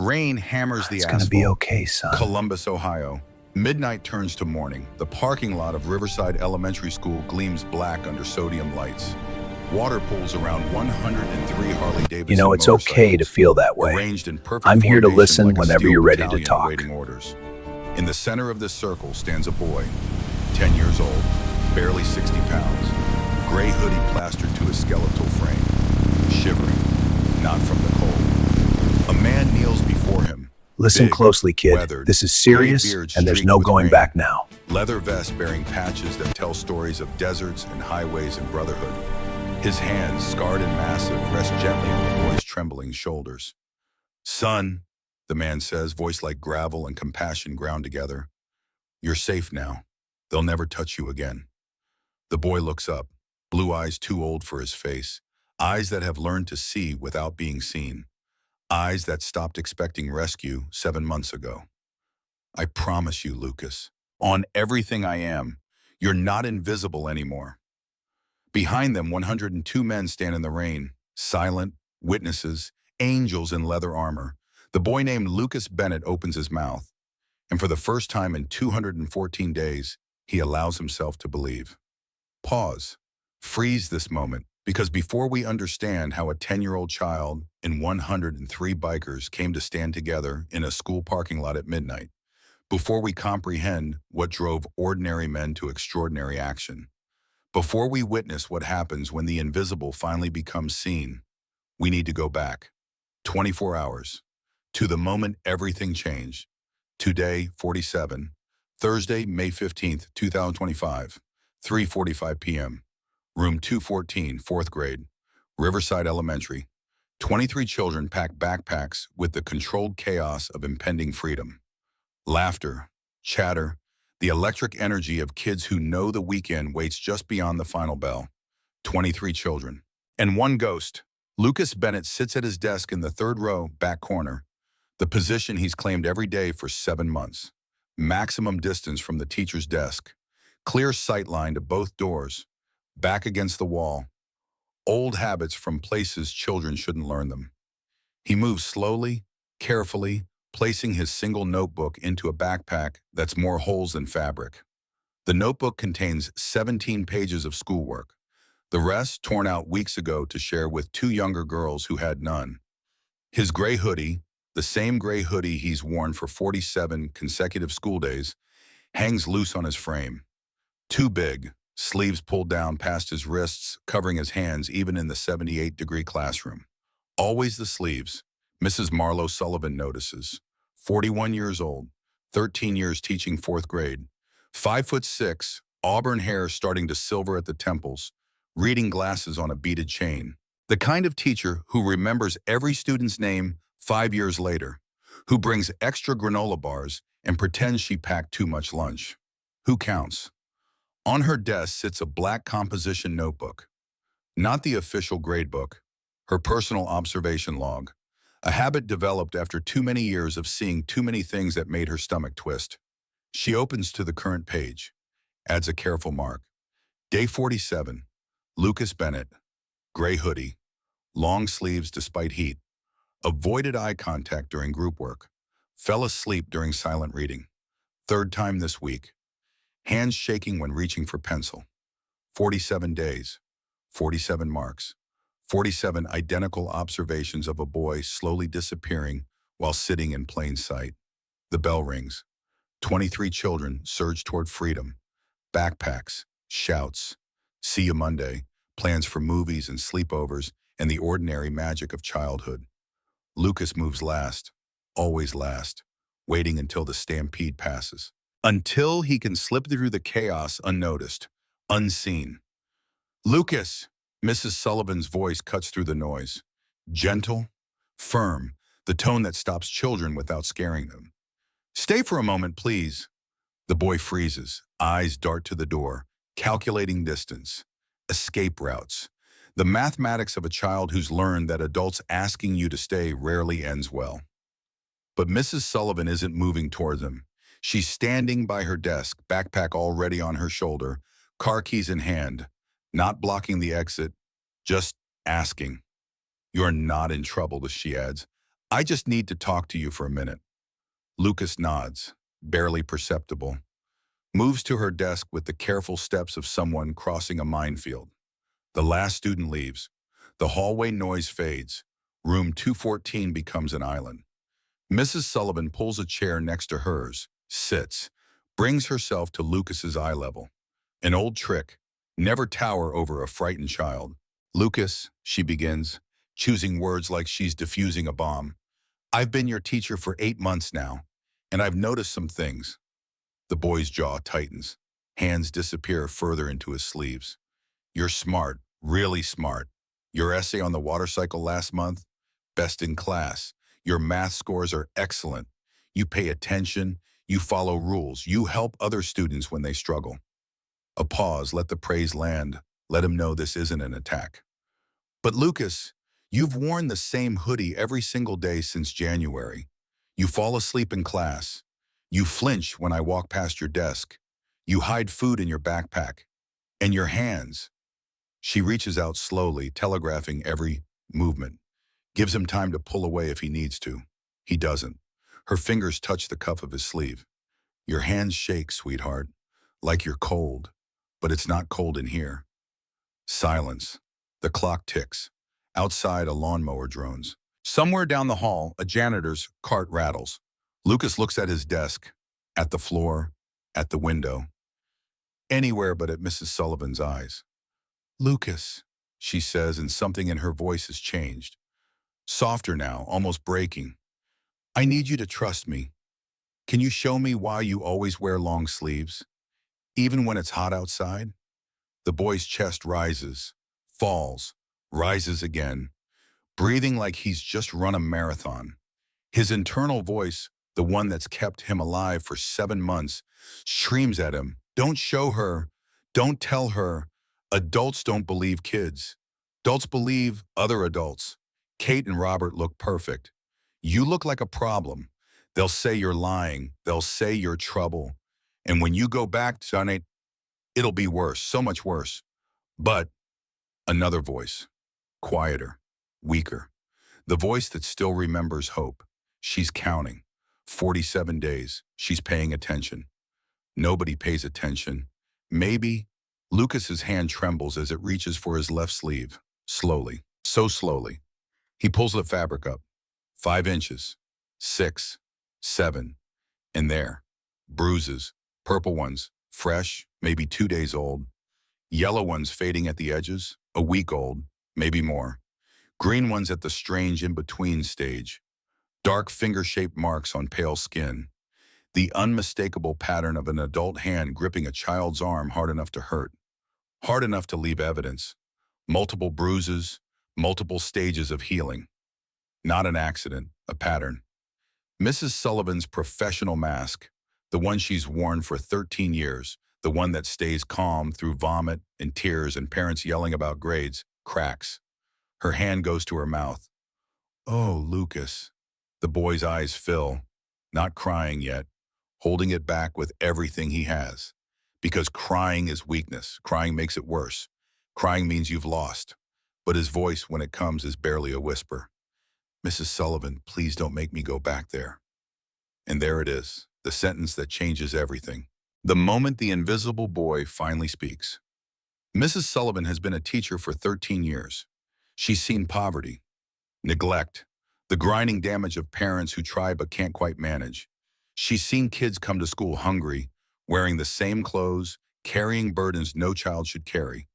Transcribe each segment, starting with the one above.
Rain hammers the It's gonna be asphalt. okay, son. Columbus, Ohio. Midnight turns to morning. The parking lot of Riverside Elementary School gleams black under sodium lights. Water pools around 103 You Harley-Davidson know, it's okay to motorcycles, feel that way. arranged in perfect I'm here to formation listen like a whenever steel you're ready to battalion talk. awaiting orders. In the center of this circle stands a boy, 10 years old, barely 60 pounds, gray hoodie plastered to his skeletal frame, shivering, not from the cold. A man kneels before him. Listen Big, closely, kid. weathered, This is gray serious, beard and there's streaked no with going rain. back now. Leather vest bearing patches that tell stories of deserts and highways and brotherhood. His hands, scarred and massive, rest gently on the boy's trembling shoulders. "Son," the man says, voice like gravel and compassion ground together. "You're safe now. They'll never touch you again." The boy looks up, blue eyes too old for his face, eyes that have learned to see without being seen, eyes that stopped expecting rescue 7 months ago. "I promise you, Lucas, on everything I am, you're not invisible anymore." Behind them, 102 men stand in the rain, silent, witnesses, angels in leather armor. The boy named Lucas Bennett opens his mouth, and for the first time in 214 days, he allows himself to believe. Pause. Freeze this moment, because before we understand how a 10-year-old child and 103 bikers came to stand together in a school parking lot at midnight, before we comprehend what drove ordinary men to extraordinary action, before we witness what happens when the invisible finally becomes seen, we need to go back 24 hours to the moment everything changed. Today, 47, Thursday, May 15th, 2025, 3:45 p.m. Room 214, 4th grade, Riverside Elementary. 23 children pack backpacks with the controlled chaos of impending freedom. Laughter, chatter, the electric energy of kids who know the weekend waits just beyond the final bell. 23 children. And one ghost. Lucas Bennett sits at his desk in the third row, back corner, the position he's claimed every day for 7 months. Maximum distance from the teacher's desk. Clear sight line to both doors. Back against the wall. Old habits from places children shouldn't learn them. He moves slowly, carefully, placing his single notebook into a backpack that's more holes than fabric. The notebook contains 17 pages of schoolwork, the rest torn out weeks ago to share with two younger girls who had none. His gray hoodie, the same gray hoodie he's worn for 47 consecutive school days, hangs loose on his frame. Too big, sleeves pulled down past his wrists, covering his hands even in the 78-degree classroom. Always the sleeves, Mrs. Marlowe Sullivan notices. 41 years old, 13 years teaching 4th grade, 5'6", auburn hair starting to silver at the temples, reading glasses on a beaded chain. The kind of teacher who remembers every student's name 5 years later, who brings extra granola bars and pretends she packed too much lunch. Who counts? On her desk sits a black composition notebook. Not the official grade book, her personal observation log. A habit developed after too many years of seeing too many things that made her stomach twist. She opens to the current page, adds a careful mark. Day 47, Lucas Bennett, gray hoodie, long sleeves despite heat, avoided eye contact during group work, fell asleep during silent reading. Third time this week, hands shaking when reaching for pencil. 47 days, 47 marks. 47 identical observations of a boy slowly disappearing while sitting in plain sight. The bell rings. 23 children surge toward freedom. Backpacks, shouts, see you Monday, plans for movies and sleepovers, and the ordinary magic of childhood. Lucas moves last, always last, waiting until the stampede passes. Until he can slip through the chaos unnoticed, unseen. "Lucas!" Mrs. Sullivan's voice cuts through the noise. Gentle, firm, the tone that stops children without scaring them. "Stay for a moment, please." The boy freezes, eyes dart to the door, calculating distance, escape routes. The mathematics of a child who's learned that adults asking you to stay rarely ends well. But Mrs. Sullivan isn't moving towards him. She's standing by her desk, backpack already on her shoulder, car keys in hand, not blocking the exit, just asking. "You're not in trouble," she adds. I just need to talk to you for a minute. Lucas nods, barely perceptible, moves to her desk with the careful steps of someone crossing a minefield. The last student leaves. The hallway noise fades. Room 214 becomes an island. Mrs. Sullivan pulls a chair next to hers, sits, brings herself to Lucas's eye level. An old trick, never tower over a frightened child. Lucas, she begins, choosing words like she's defusing a bomb. I've been your teacher for 8 months now, and I've noticed some things. The boy's jaw tightens. Hands disappear further into his sleeves. You're smart, really smart. Your essay on the water cycle last month, best in class. Your math scores are excellent. You pay attention, you follow rules, you help other students when they struggle. A pause, let the praise land. Let him know this isn't an attack. But Lucas, you've worn the same hoodie every single day since January. You fall asleep in class. You flinch when I walk past your desk. You hide food in your backpack. And your hands. She reaches out slowly, telegraphing every movement. Gives him time to pull away if he needs to. He doesn't. Her fingers touch the cuff of his sleeve. Your hands shake, sweetheart, like you're cold. But it's not cold in here. Silence. The clock ticks. Outside, a lawnmower drones. Somewhere down the hall, a janitor's cart rattles. Lucas looks at his desk, at the floor, at the window. Anywhere but at Mrs. Sullivan's eyes. Lucas, she says, and something in her voice has changed. Softer now, almost breaking. I need you to trust me. Can you show me why you always wear long sleeves, even when it's hot outside? The boy's chest rises, falls, rises again, breathing like he's just run a marathon. His internal voice, the one that's kept him alive for 7 months, screams at him, don't show her, don't tell her. Adults don't believe kids. Adults believe other adults. Kate and Robert look perfect. You look like a problem. They'll say you're lying. They'll say you're trouble. And when you go back to it, it'll be worse, so much worse. But another voice, quieter, weaker. The voice that still remembers hope. She's counting. 47 days. She's paying attention. Nobody pays attention. Maybe. Lucas's hand trembles as it reaches for his left sleeve. Slowly. So slowly. He pulls the fabric up. 5 inches. 6. 7. And there. Bruises. Purple ones. Fresh. Maybe 2 days old. Yellow ones fading at the edges. A week old. Maybe more. Green ones at the strange in-between stage. Dark finger-shaped marks on pale skin. The unmistakable pattern of an adult hand gripping a child's arm hard enough to hurt. Hard enough to leave evidence. Multiple bruises, multiple stages of healing. Not an accident, a pattern. Mrs. Sullivan's professional mask, the one she's worn for 13 years, the one that stays calm through vomit and tears and parents yelling about grades, cracks. Her hand goes to her mouth. Oh, Lucas. The boy's eyes fill, not crying yet, holding it back with everything he has. Because crying is weakness. Crying makes it worse. Crying means you've lost. But his voice, when it comes, is barely a whisper. Mrs. Sullivan, please don't make me go back there. And there it is, the sentence that changes everything. The moment the invisible boy finally speaks. Mrs. Sullivan has been a teacher for 13 years. She's seen poverty, neglect, the grinding damage of parents who try but can't quite manage. She's seen kids come to school hungry, wearing the same clothes, carrying burdens no child should carry.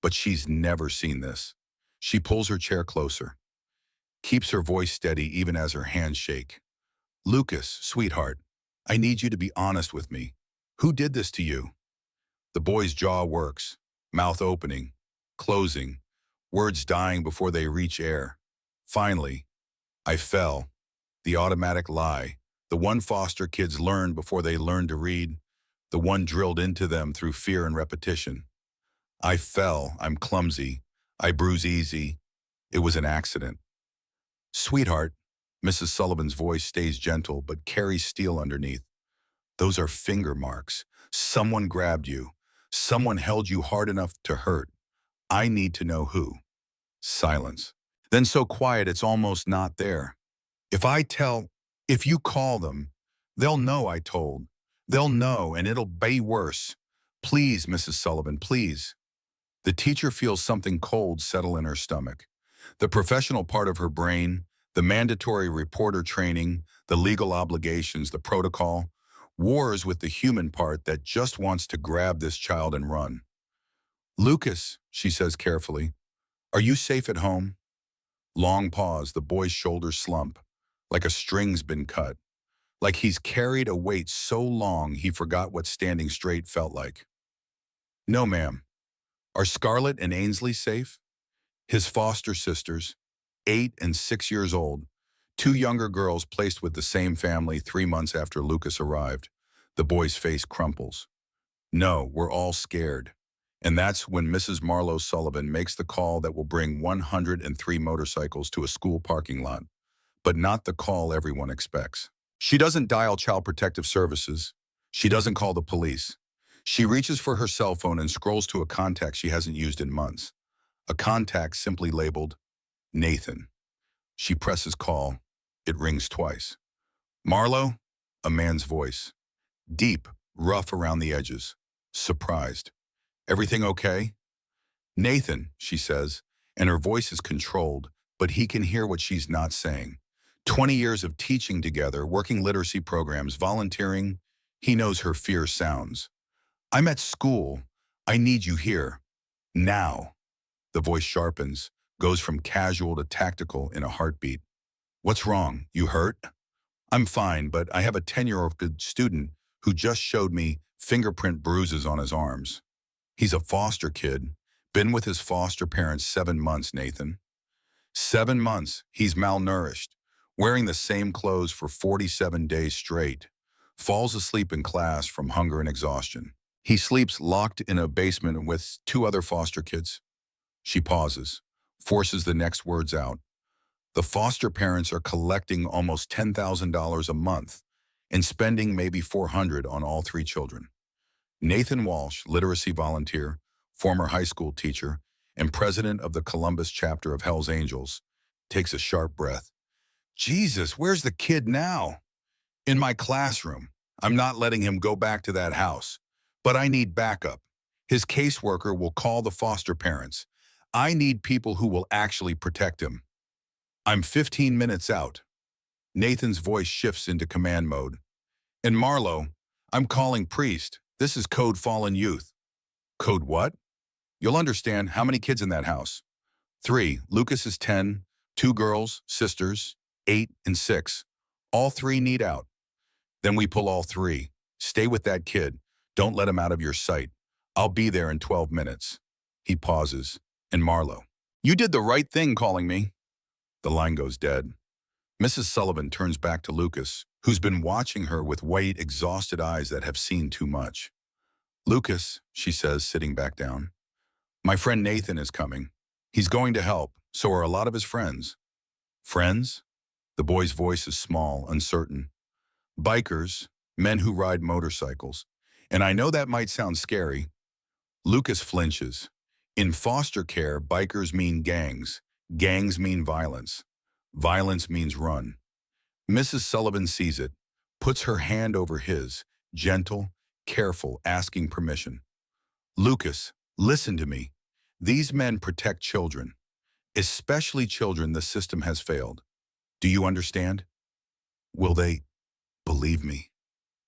But she's never seen this. She pulls her chair closer, keeps her voice steady even as her hands shake. Lucas, sweetheart, I need you to be honest with me. Who did this to you? The boy's jaw works, mouth opening, closing, words dying before they reach air. Finally, I fell. The automatic lie. The one foster kids learned before they learned to read. The one drilled into them through fear and repetition. I fell. I'm clumsy. I bruise easy. It was an accident. Sweetheart, Mrs. Sullivan's voice stays gentle but carries steel underneath. Those are finger marks. Someone grabbed you. Someone held you hard enough to hurt. I need to know who. Silence. Then so quiet it's almost not there. If I tell, if you call them, they'll know I told. They'll know, and it'll be worse. Please, Mrs. Sullivan, please. The teacher feels something cold settle in her stomach. The professional part of her brain, the mandatory reporter training, the legal obligations, the protocol, wars with the human part that just wants to grab this child and run. Lucas, she says carefully, are you safe at home? Long pause, the boy's shoulders slump, like a string's been cut, like he's carried a weight so long he forgot what standing straight felt like. No, ma'am. Are Scarlett and Ainsley safe? His foster sisters, 8 and 6 years old, two younger girls placed with the same family 3 months after Lucas arrived. The boy's face crumples. No, we're all scared. And that's when Mrs. Marlowe Sullivan makes the call that will bring 103 motorcycles to a school parking lot, but not the call everyone expects. She doesn't dial Child Protective Services. She doesn't call the police. She reaches for her cell phone and scrolls to a contact she hasn't used in months. A contact simply labeled Nathan. She presses call. It rings twice. Marlowe? A man's voice. Deep, rough around the edges. Surprised. Everything okay? Nathan, she says, and her voice is controlled, but he can hear what she's not saying. 20 years of teaching together, working literacy programs, volunteering. He knows her fear sounds. I'm at school. I need you here. Now. The voice sharpens, goes from casual to tactical in a heartbeat. What's wrong? You hurt? I'm fine, but I have a 10-year-old student who just showed me fingerprint bruises on his arms. He's a foster kid, been with his foster parents 7 months, Nathan. 7 months, he's malnourished, wearing the same clothes for 47 days straight, falls asleep in class from hunger and exhaustion. He sleeps locked in a basement with 2 other foster kids. She pauses, forces the next words out. The foster parents are collecting almost $10,000 a month and spending maybe $400 on all 3 children. Nathan Walsh, literacy volunteer, former high school teacher, and president of the Columbus chapter of Hell's Angels, takes a sharp breath. Jesus, where's the kid now? In my classroom. I'm not letting him go back to that house. But I need backup. His caseworker will call the foster parents. I need people who will actually protect him. I'm 15 minutes out. Nathan's voice shifts into command mode. And Marlowe, I'm calling Priest. This is Code Fallen Youth. Code what? You'll understand. How many kids in that house? 3. Lucas is 10, 2 girls, sisters, 8 and 6. All 3 need out. Then we pull all 3. Stay with that kid. Don't let him out of your sight. I'll be there in 12 minutes. He pauses. And Marlowe, you did the right thing calling me. The line goes dead. Mrs. Sullivan turns back to Lucas, who's been watching her with white, exhausted eyes that have seen too much. Lucas, she says, sitting back down. My friend Nathan is coming. He's going to help. So are a lot of his friends. Friends? The boy's voice is small, uncertain. Bikers, men who ride motorcycles. And I know that might sound scary. Lucas flinches. In foster care, bikers mean gangs. Gangs mean violence. Violence means run. Mrs. Sullivan sees it, puts her hand over his, gentle, careful, asking permission. Lucas, listen to me. These men protect children, especially children the system has failed. Do you understand? Will they believe me?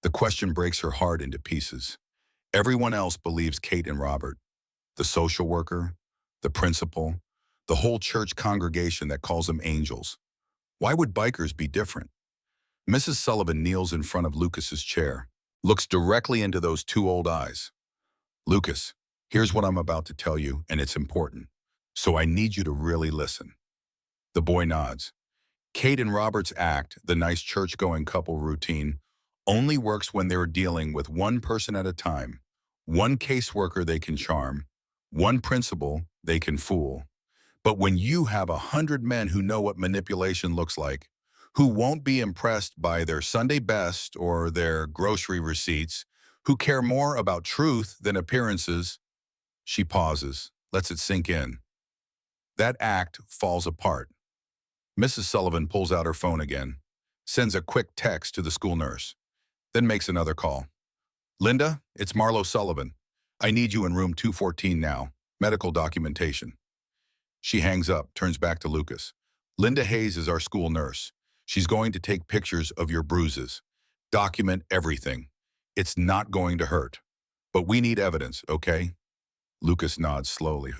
The question breaks her heart into pieces. Everyone else believes Kate and Robert. The social worker, the principal, the whole church congregation that calls them angels. Why would bikers be different? Mrs. Sullivan kneels in front of Lucas's chair, looks directly into those 2 old eyes. Lucas, here's what I'm about to tell you, and it's important. So I need you to really listen. The boy nods. Kate and Robert's act, the nice church-going couple routine, only works when they're dealing with one person at a time, one caseworker they can charm, one principal they can fool. But when you have 100 men who know what manipulation looks like, who won't be impressed by their Sunday best or their grocery receipts, who care more about truth than appearances, she pauses, lets it sink in. That act falls apart. Mrs. Sullivan pulls out her phone again, sends a quick text to the school nurse, then makes another call. Linda, it's Marlo Sullivan. I need you in room 214 now. Medical documentation. She hangs up, turns back to Lucas. Linda Hayes is our school nurse. She's going to take pictures of your bruises. Document everything. It's not going to hurt. But we need evidence, okay? Lucas nods slowly.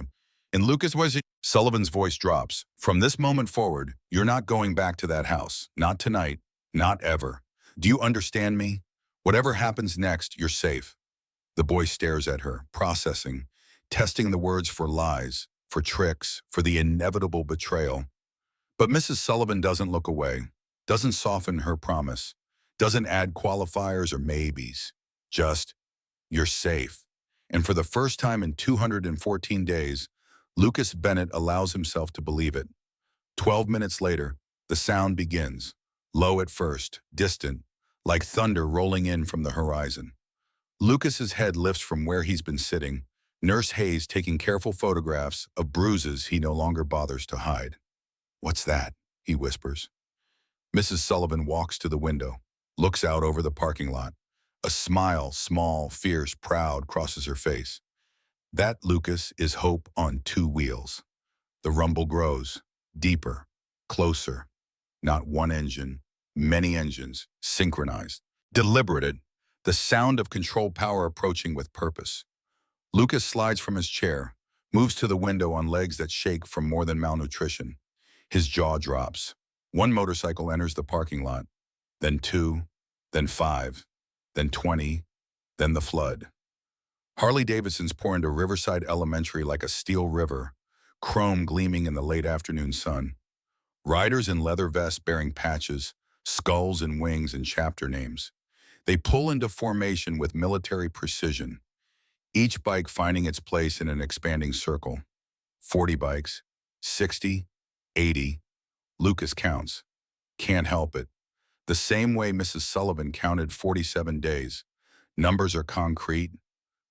And Lucas, was it? Sullivan's voice drops. From this moment forward, you're not going back to that house. Not tonight. Not ever. Do you understand me? Whatever happens next, you're safe. The boy stares at her, processing, testing the words for lies, for tricks, for the inevitable betrayal. But Mrs. Sullivan doesn't look away, doesn't soften her promise, doesn't add qualifiers or maybes. Just, you're safe. And for the first time in 214 days, Lucas Bennett allows himself to believe it. 12 minutes later, the sound begins, low at first, distant, like thunder rolling in from the horizon. Lucas's head lifts from where he's been sitting, Nurse Hayes taking careful photographs of bruises he no longer bothers to hide. What's that? He whispers. Mrs. Sullivan walks to the window, looks out over the parking lot. A smile, small, fierce, proud, crosses her face. That, Lucas, is hope on two wheels. The rumble grows, deeper, closer. Not one engine, many engines, synchronized, deliberated, the sound of control power approaching with purpose. Lucas slides from his chair, moves to the window on legs that shake from more than malnutrition. His jaw drops. One motorcycle enters the parking lot, then two, then 5, then 20, then the flood. Harley-Davidsons pour into Riverside Elementary like a steel river, chrome gleaming in the late afternoon sun. Riders in leather vests bearing patches, skulls and wings and chapter names. They pull into formation with military precision, each bike finding its place in an expanding circle. 40 bikes, 60, 80. Lucas counts. Can't help it. The same way Mrs. Sullivan counted 47 days. Numbers are concrete.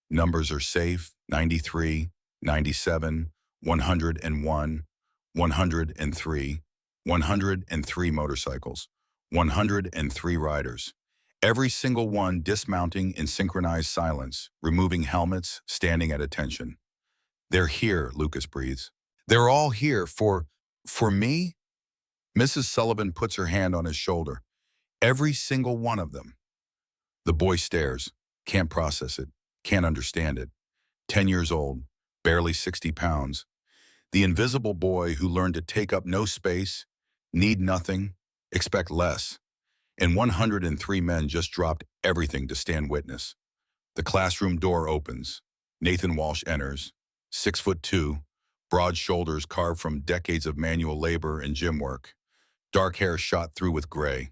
Numbers are safe. 93, 97, 101, 103, 103 motorcycles, 103 riders. Every single one dismounting in synchronized silence, removing helmets, standing at attention. They're here, Lucas breathes. They're all here for me? Mrs. Sullivan puts her hand on his shoulder. Every single one of them. The boy stares, can't process it, can't understand it. 10 years old, barely 60 pounds. The invisible boy who learned to take up no space, need nothing, expect less. And 103 men just dropped everything to stand witness. The classroom door opens. Nathan Walsh enters, 6'2", broad shoulders carved from decades of manual labor and gym work. Dark hair shot through with gray.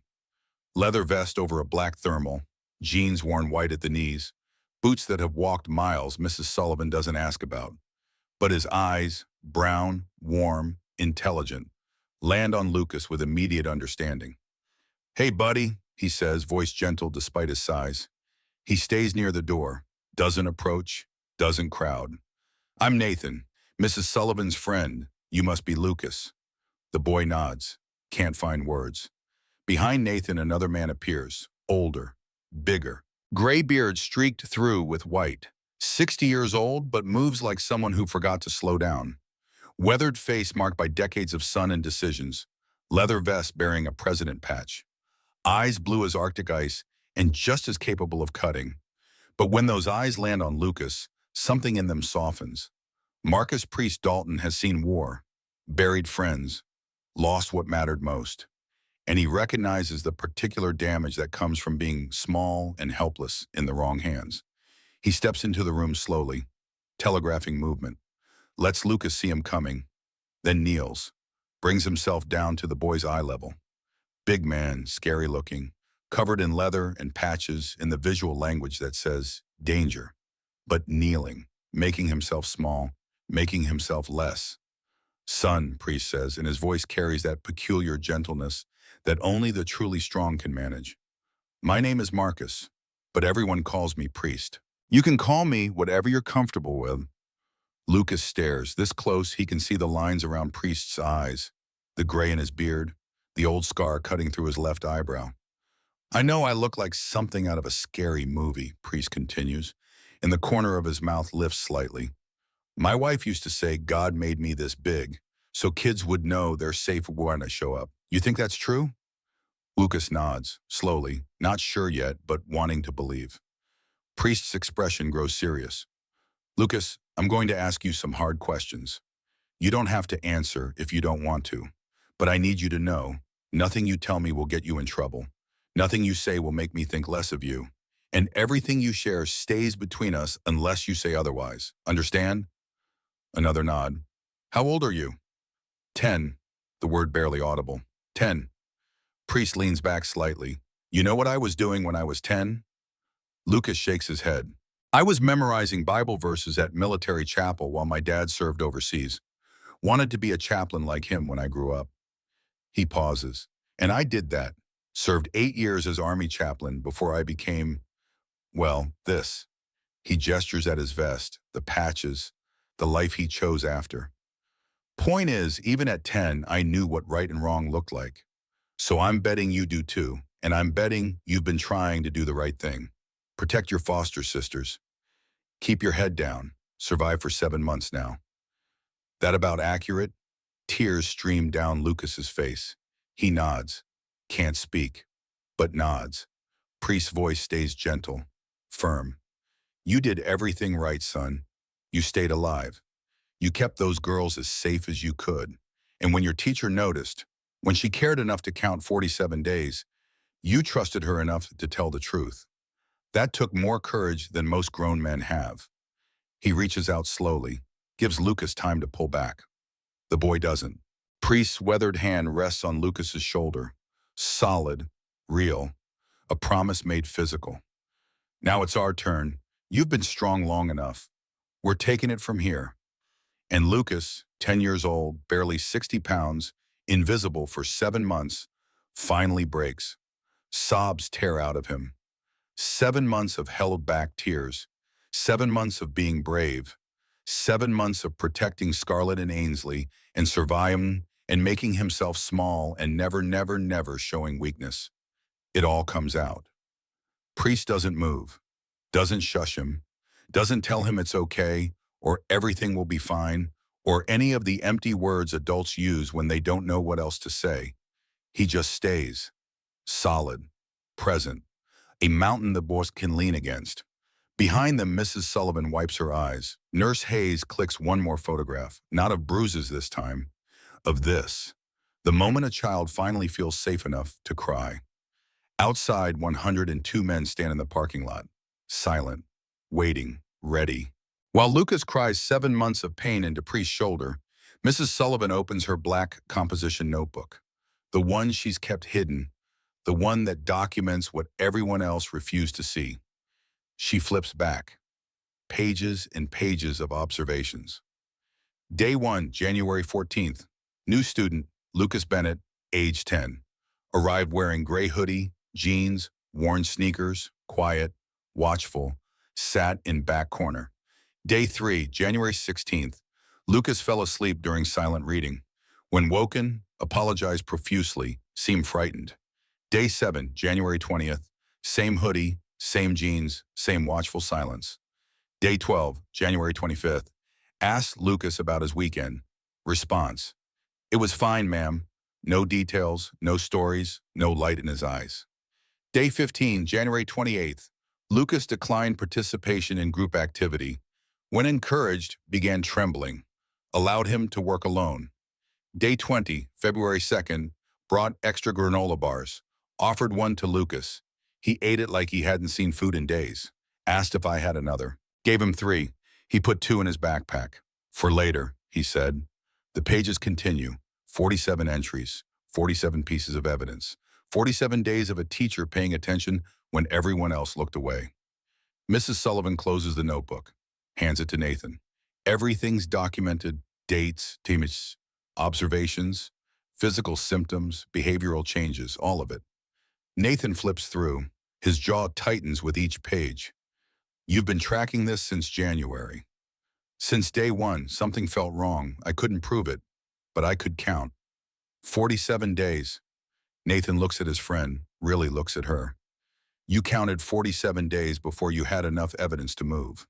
Leather vest over a black thermal, jeans worn white at the knees, boots that have walked miles Mrs. Sullivan doesn't ask about. But his eyes, brown, warm, intelligent, land on Lucas with immediate understanding. Hey, buddy, he says, voice gentle despite his size. He stays near the door, doesn't approach, doesn't crowd. I'm Nathan, Mrs. Sullivan's friend. You must be Lucas. The boy nods, can't find words. Behind Nathan, another man appears, older, bigger, gray beard streaked through with white. 60 years old, but moves like someone who forgot to slow down. Weathered face marked by decades of sun and decisions. Leather vest bearing a president patch. Eyes blue as Arctic ice and just as capable of cutting. But when those eyes land on Lucas, something in them softens. Marcus Priest Dalton has seen war, buried friends, lost what mattered most. And he recognizes the particular damage that comes from being small and helpless in the wrong hands. He steps into the room slowly, telegraphing movement, lets Lucas see him coming, then kneels, brings himself down to the boy's eye level. Big man, scary looking, covered in leather and patches in the visual language that says danger, but kneeling, making himself small, making himself less. Son, Priest says, and his voice carries that peculiar gentleness that only the truly strong can manage. My name is Marcus, but everyone calls me Priest. You can call me whatever you're comfortable with. Lucas stares. This close, he can see the lines around Priest's eyes. the gray in his beard, the old scar cutting through his left eyebrow. I know I look like something out of a scary movie, Priest continues, and the corner of his mouth lifts slightly. My wife used to say God made me this big, so kids would know they're safe when I show up. You think that's true? Lucas nods, slowly, not sure yet, but wanting to believe. Priest's expression grows serious. Lucas, I'm going to ask you some hard questions. You don't have to answer if you don't want to, but I need you to know, nothing you tell me will get you in trouble. Nothing you say will make me think less of you. And everything you share stays between us unless you say otherwise. Understand? Another nod. How old are you? 10. The word barely audible. 10. Priest leans back slightly. You know what I was doing when I was 10? Lucas shakes his head. I was memorizing Bible verses at military chapel while my dad served overseas. Wanted to be a chaplain like him when I grew up. He pauses. And I did that. Served 8 years as Army chaplain before I became, well, this. He gestures at his vest, the patches, the life he chose after. Point is, even at 10, I knew what right and wrong looked like. So I'm betting you do too, and I'm betting you've been trying to do the right thing. Protect your foster sisters. Keep your head down. Survive for 7 months now. That about accurate? Tears stream down Lucas's face. He nods. Can't speak, but nods. Priest's voice stays gentle, firm. You did everything right, son. You stayed alive. You kept those girls as safe as you could. And when your teacher noticed, when she cared enough to count 47 days, you trusted her enough to tell the truth. That took more courage than most grown men have. He reaches out slowly, gives Lucas time to pull back. The boy doesn't. Priest's weathered hand rests on Lucas's shoulder. Solid, real, a promise made physical. Now it's our turn. You've been strong long enough. We're taking it from here. And Lucas, 10 years old, barely 60 pounds, invisible for 7 months, finally breaks. Sobs tear out of him. 7 months of held back tears. 7 months of being brave. 7 months of protecting Scarlett and Ainsley and surviving and making himself small and never, never, never showing weakness. It all comes out. Priest doesn't move, doesn't shush him, doesn't tell him it's okay or everything will be fine or any of the empty words adults use when they don't know what else to say. He just stays, solid, present, a mountain the boys can lean against. Behind them, Mrs. Sullivan wipes her eyes. Nurse Hayes clicks one more photograph, not of bruises this time, of this. The moment a child finally feels safe enough to cry. Outside, 102 men stand in the parking lot, silent, waiting, ready. While Lucas cries 7 months of pain into Priest's shoulder, Mrs. Sullivan opens her black composition notebook, the one she's kept hidden, the one that documents what everyone else refused to see. She flips back, pages and pages of observations. Day 1, January 14th. New student, Lucas Bennett, age 10. Arrived wearing gray hoodie, jeans, worn sneakers, quiet, watchful, sat in back corner. Day 3, January 16th. Lucas fell asleep during silent reading. When woken, apologized profusely, seemed frightened. Day 7, January 20th. Same hoodie, same jeans, same watchful silence. Day 12, January 25th. Asked Lucas about his weekend. Response: It was fine, ma'am. No details, no stories, no light in his eyes. Day 15, January 28th. Lucas declined participation in group activity. When encouraged, began trembling. Allowed him to work alone. Day 20, February 2nd. Brought extra granola bars. Offered one to Lucas. He ate it like he hadn't seen food in days. Asked if I had another. Gave him 3. He put 2 in his backpack. For later, he said. The pages continue. 47 entries, 47 pieces of evidence, 47 days of a teacher paying attention when everyone else looked away. Mrs. Sullivan closes the notebook, hands it to Nathan. Everything's documented, dates, teams, observations, physical symptoms, behavioral changes, all of it. Nathan flips through. His jaw tightens with each page. You've been tracking this since January. Since day 1, something felt wrong. I couldn't prove it, but I could count. 47 days. Nathan looks at his friend, really looks at her. You counted 47 days before you had enough evidence to move.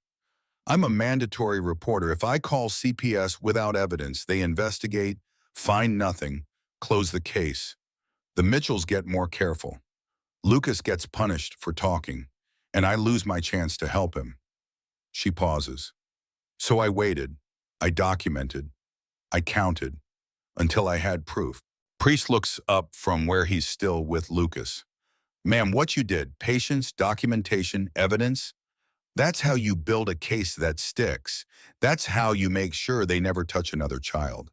I'm a mandatory reporter. If I call CPS without evidence, they investigate, find nothing, close the case. The Mitchells get more careful. Lucas gets punished for talking, and I lose my chance to help him. She pauses. So I waited. I documented. I counted until I had proof. Priest looks up from where he's still with Lucas. Ma'am, what you did, patience, documentation, evidence, that's how you build a case that sticks. That's how you make sure they never touch another child.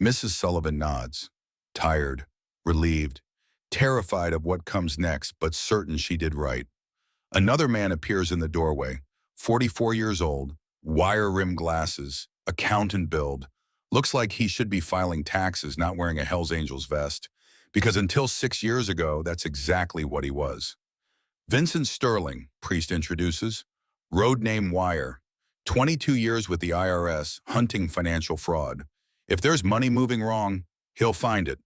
Mrs. Sullivan nods, tired, relieved, terrified of what comes next, but certain she did right. Another man appears in the doorway, 44 years old, wire-rimmed glasses, accountant build. Looks like he should be filing taxes, not wearing a Hells Angels vest, because until 6 years ago, that's exactly what he was. Vincent Sterling, Priest introduces, road name Wire, 22 years with the IRS, hunting financial fraud. If there's money moving wrong, he'll find it.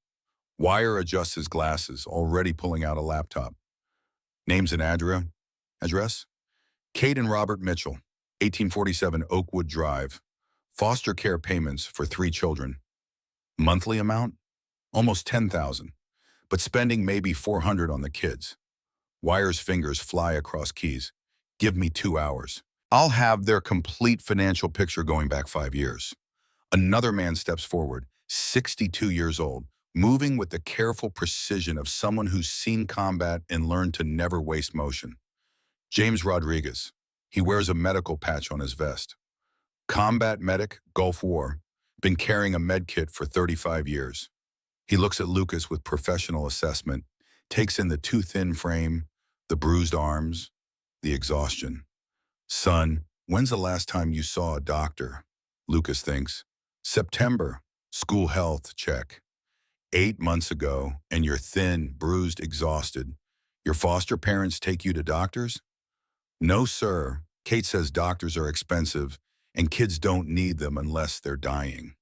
Wire adjusts his glasses, already pulling out a laptop. Names and address? Kate and Robert Mitchell, 1847 Oakwood Drive. Foster care payments for 3 children. Monthly amount? Almost 10,000, but spending maybe 400 on the kids. Wire's fingers fly across keys. Give me 2 hours. I'll have their complete financial picture going back 5 years. Another man steps forward, 62 years old, moving with the careful precision of someone who's seen combat and learned to never waste motion. James Rodriguez. He wears a medical patch on his vest. Combat medic, Gulf War. Been carrying a med kit for 35 years. He looks at Lucas with professional assessment, takes in the too thin frame, the bruised arms, the exhaustion. Son, when's the last time you saw a doctor? Lucas thinks. September, school health check. 8 months ago, and you're thin, bruised, exhausted. Your foster parents take you to doctors? No, sir. Kate says doctors are expensive, and kids don't need them unless they're dying.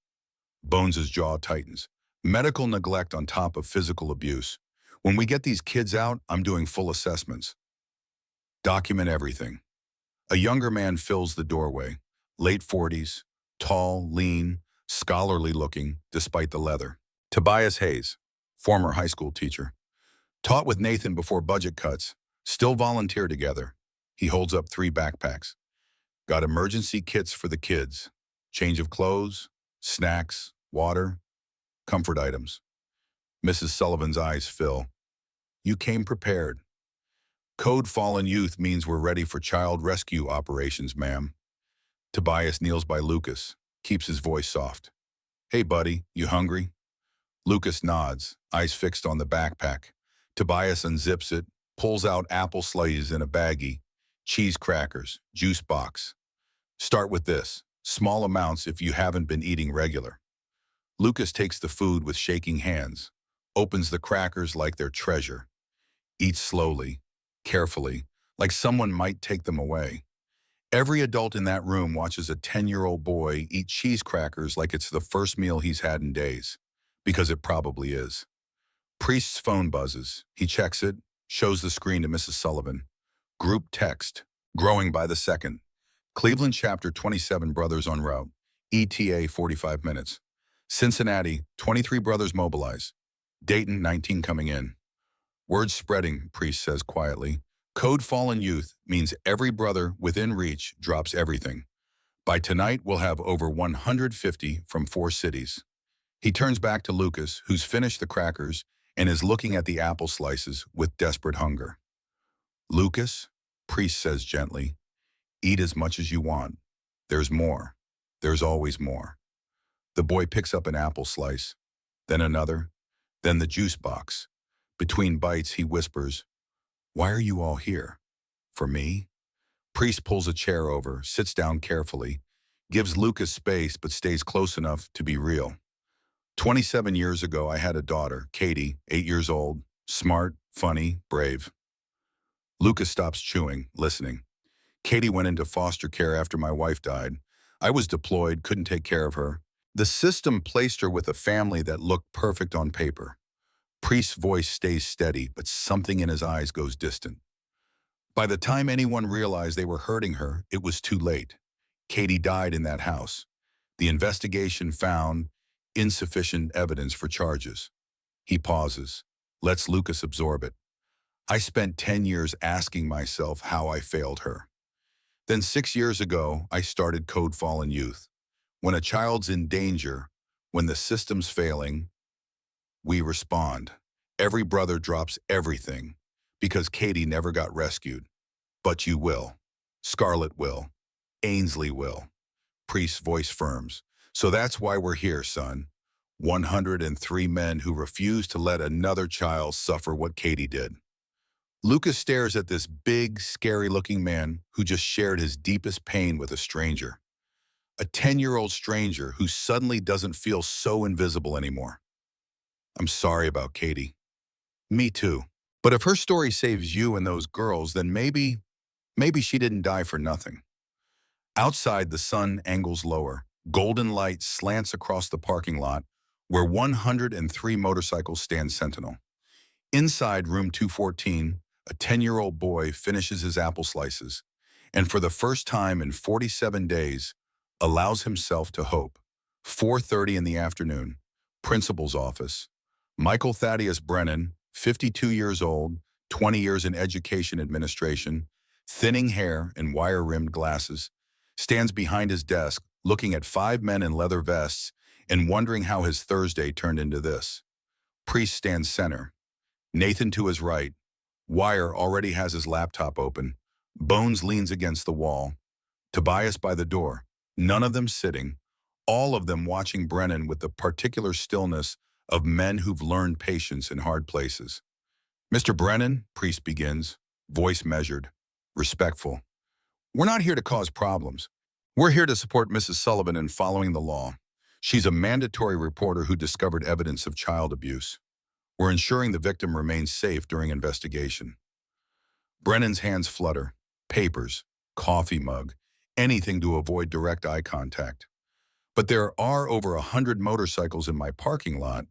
Bones' jaw tightens. Medical neglect on top of physical abuse. When we get these kids out, I'm doing full assessments. Document everything. A younger man fills the doorway. Late 40s, tall, lean, scholarly looking, despite the leather. Tobias Hayes, former high school teacher. Taught with Nathan before budget cuts. Still volunteer together. He holds up 3 backpacks. Got emergency kits for the kids. Change of clothes, snacks, water, comfort items. Mrs. Sullivan's eyes fill. You came prepared. Code Fallen Youth means we're ready for child rescue operations, ma'am. Tobias kneels by Lucas, keeps his voice soft. Hey, buddy, you hungry? Lucas nods, eyes fixed on the backpack. Tobias unzips it, pulls out apple slices in a baggie, cheese crackers, juice box. Start with this, small amounts if you haven't been eating regular. Lucas takes the food with shaking hands, opens the crackers like they're treasure, eats slowly, carefully, like someone might take them away. Every adult in that room watches a 10-year-old boy eat cheese crackers like it's the first meal he's had in days, because it probably is. Priest's phone buzzes. He checks it, shows the screen to Mrs. Sullivan. Group text, growing by the second. Cleveland chapter 27 brothers en route. ETA 45 minutes. Cincinnati, 23 brothers mobilize. Dayton, 19 coming in. Word spreading, Priest says quietly. Code Fallen Youth means every brother within reach drops everything. By tonight, we'll have over 150 from 4 cities. He turns back to Lucas, who's finished the crackers and is looking at the apple slices with desperate hunger. Lucas, Priest says gently, eat as much as you want. There's more. There's always more. The boy picks up an apple slice, then another, then the juice box. Between bites, he whispers, Why are you all here? For me? Priest pulls a chair over, sits down carefully, gives Lucas space but stays close enough to be real. 27 years ago, I had a daughter, Katie, 8 years old, smart, funny, brave. Lucas stops chewing, listening. Katie went into foster care after my wife died. I was deployed, couldn't take care of her. The system placed her with a family that looked perfect on paper. Priest's voice stays steady, but something in his eyes goes distant. By the time anyone realized they were hurting her, it was too late. Katie died in that house. The investigation found insufficient evidence for charges. He pauses, lets Lucas absorb it. I spent 10 years asking myself how I failed her. Then 6 years ago, I started Code Fallen Youth. When a child's in danger, when the system's failing, we respond. Every brother drops everything because Katie never got rescued. But you will. Scarlett will. Ainsley will. Priest's voice firms. So that's why we're here, son. 103 men who refuse to let another child suffer what Katie did. Lucas stares at this big, scary-looking man who just shared his deepest pain with a stranger. A 10-year-old stranger who suddenly doesn't feel so invisible anymore. I'm sorry about Katie. Me too. But if her story saves you and those girls, then maybe she didn't die for nothing. Outside, the sun angles lower. Golden light slants across the parking lot where 103 motorcycles stand sentinel. Inside room 214, a 10-year-old boy finishes his apple slices and for the first time in 47 days, allows himself to hope. 4:30 in the afternoon, principal's office. Michael Thaddeus Brennan, 52 years old, 20 years in education administration, thinning hair and wire-rimmed glasses, stands behind his desk looking at 5 men in leather vests and wondering how his Thursday turned into this. Priest stands center. Nathan to his right. Wire already has his laptop open. Bones leans against the wall. Tobias by the door. None of them sitting. All of them watching Brennan with the particular stillness of men who've learned patience in hard places. Mr. Brennan, Priest begins, voice measured, respectful. We're not here to cause problems. We're here to support Mrs. Sullivan in following the law. She's a mandatory reporter who discovered evidence of child abuse. We're ensuring the victim remains safe during investigation. Brennan's hands flutter. Papers, coffee mug, anything to avoid direct eye contact. But there are over 100 motorcycles in my parking lot.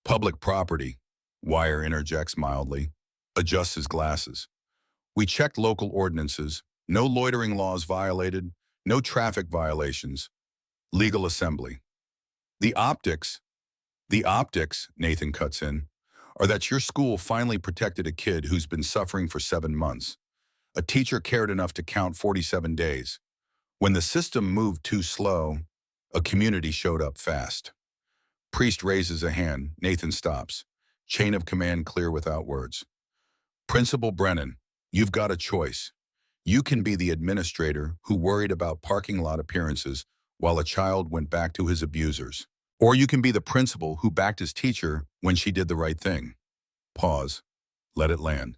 Public property, Wire interjects mildly, adjusts his glasses. We checked local ordinances, no loitering laws violated, no traffic violations. Legal assembly. The optics, Nathan cuts in, are that your school finally protected a kid who's been suffering for 7 months. A teacher cared enough to count 47 days. When the system moved too slow, a community showed up fast. Priest raises a hand. Nathan stops. Chain of command clear without words. Principal Brennan, you've got a choice. You can be the administrator who worried about parking lot appearances while a child went back to his abusers. Or you can be the principal who backed his teacher when she did the right thing. Pause. Let it land.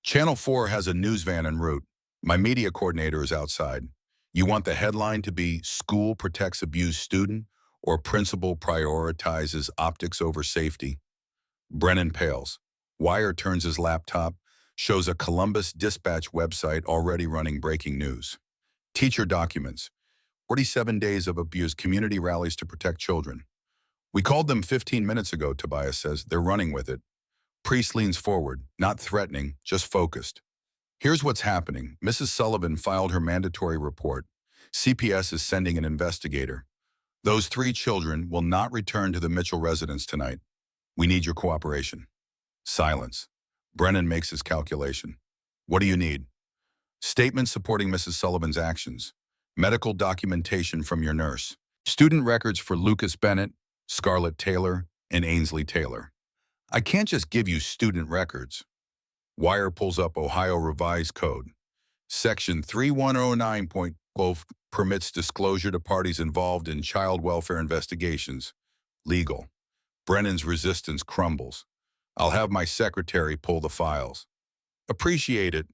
Channel 4 has a news van en route. My media coordinator is outside. You want the headline to be "School Protects Abused Student" or "Principal Prioritizes Optics Over Safety"? Brennan pales. Wire turns his laptop, shows a Columbus Dispatch website already running breaking news. Teacher documents. 47 days of abuse, community rallies to protect children. We called them 15 minutes ago, Tobias says. They're running with it. Priest leans forward, not threatening, just focused. Here's what's happening. Mrs. Sullivan filed her mandatory report. CPS is sending an investigator. Those 3 children will not return to the Mitchell residence tonight. We need your cooperation. Silence. Brennan makes his calculation. What do you need? Statements supporting Mrs. Sullivan's actions. Medical documentation from your nurse. Student records for Lucas Bennett, Scarlett Taylor, and Ainsley Taylor. I can't just give you student records. Wire pulls up Ohio Revised Code. Section 3109.12 permits disclosure to parties involved in child welfare investigations. Legal. Brennan's resistance crumbles. I'll have my secretary pull the files. Appreciate it.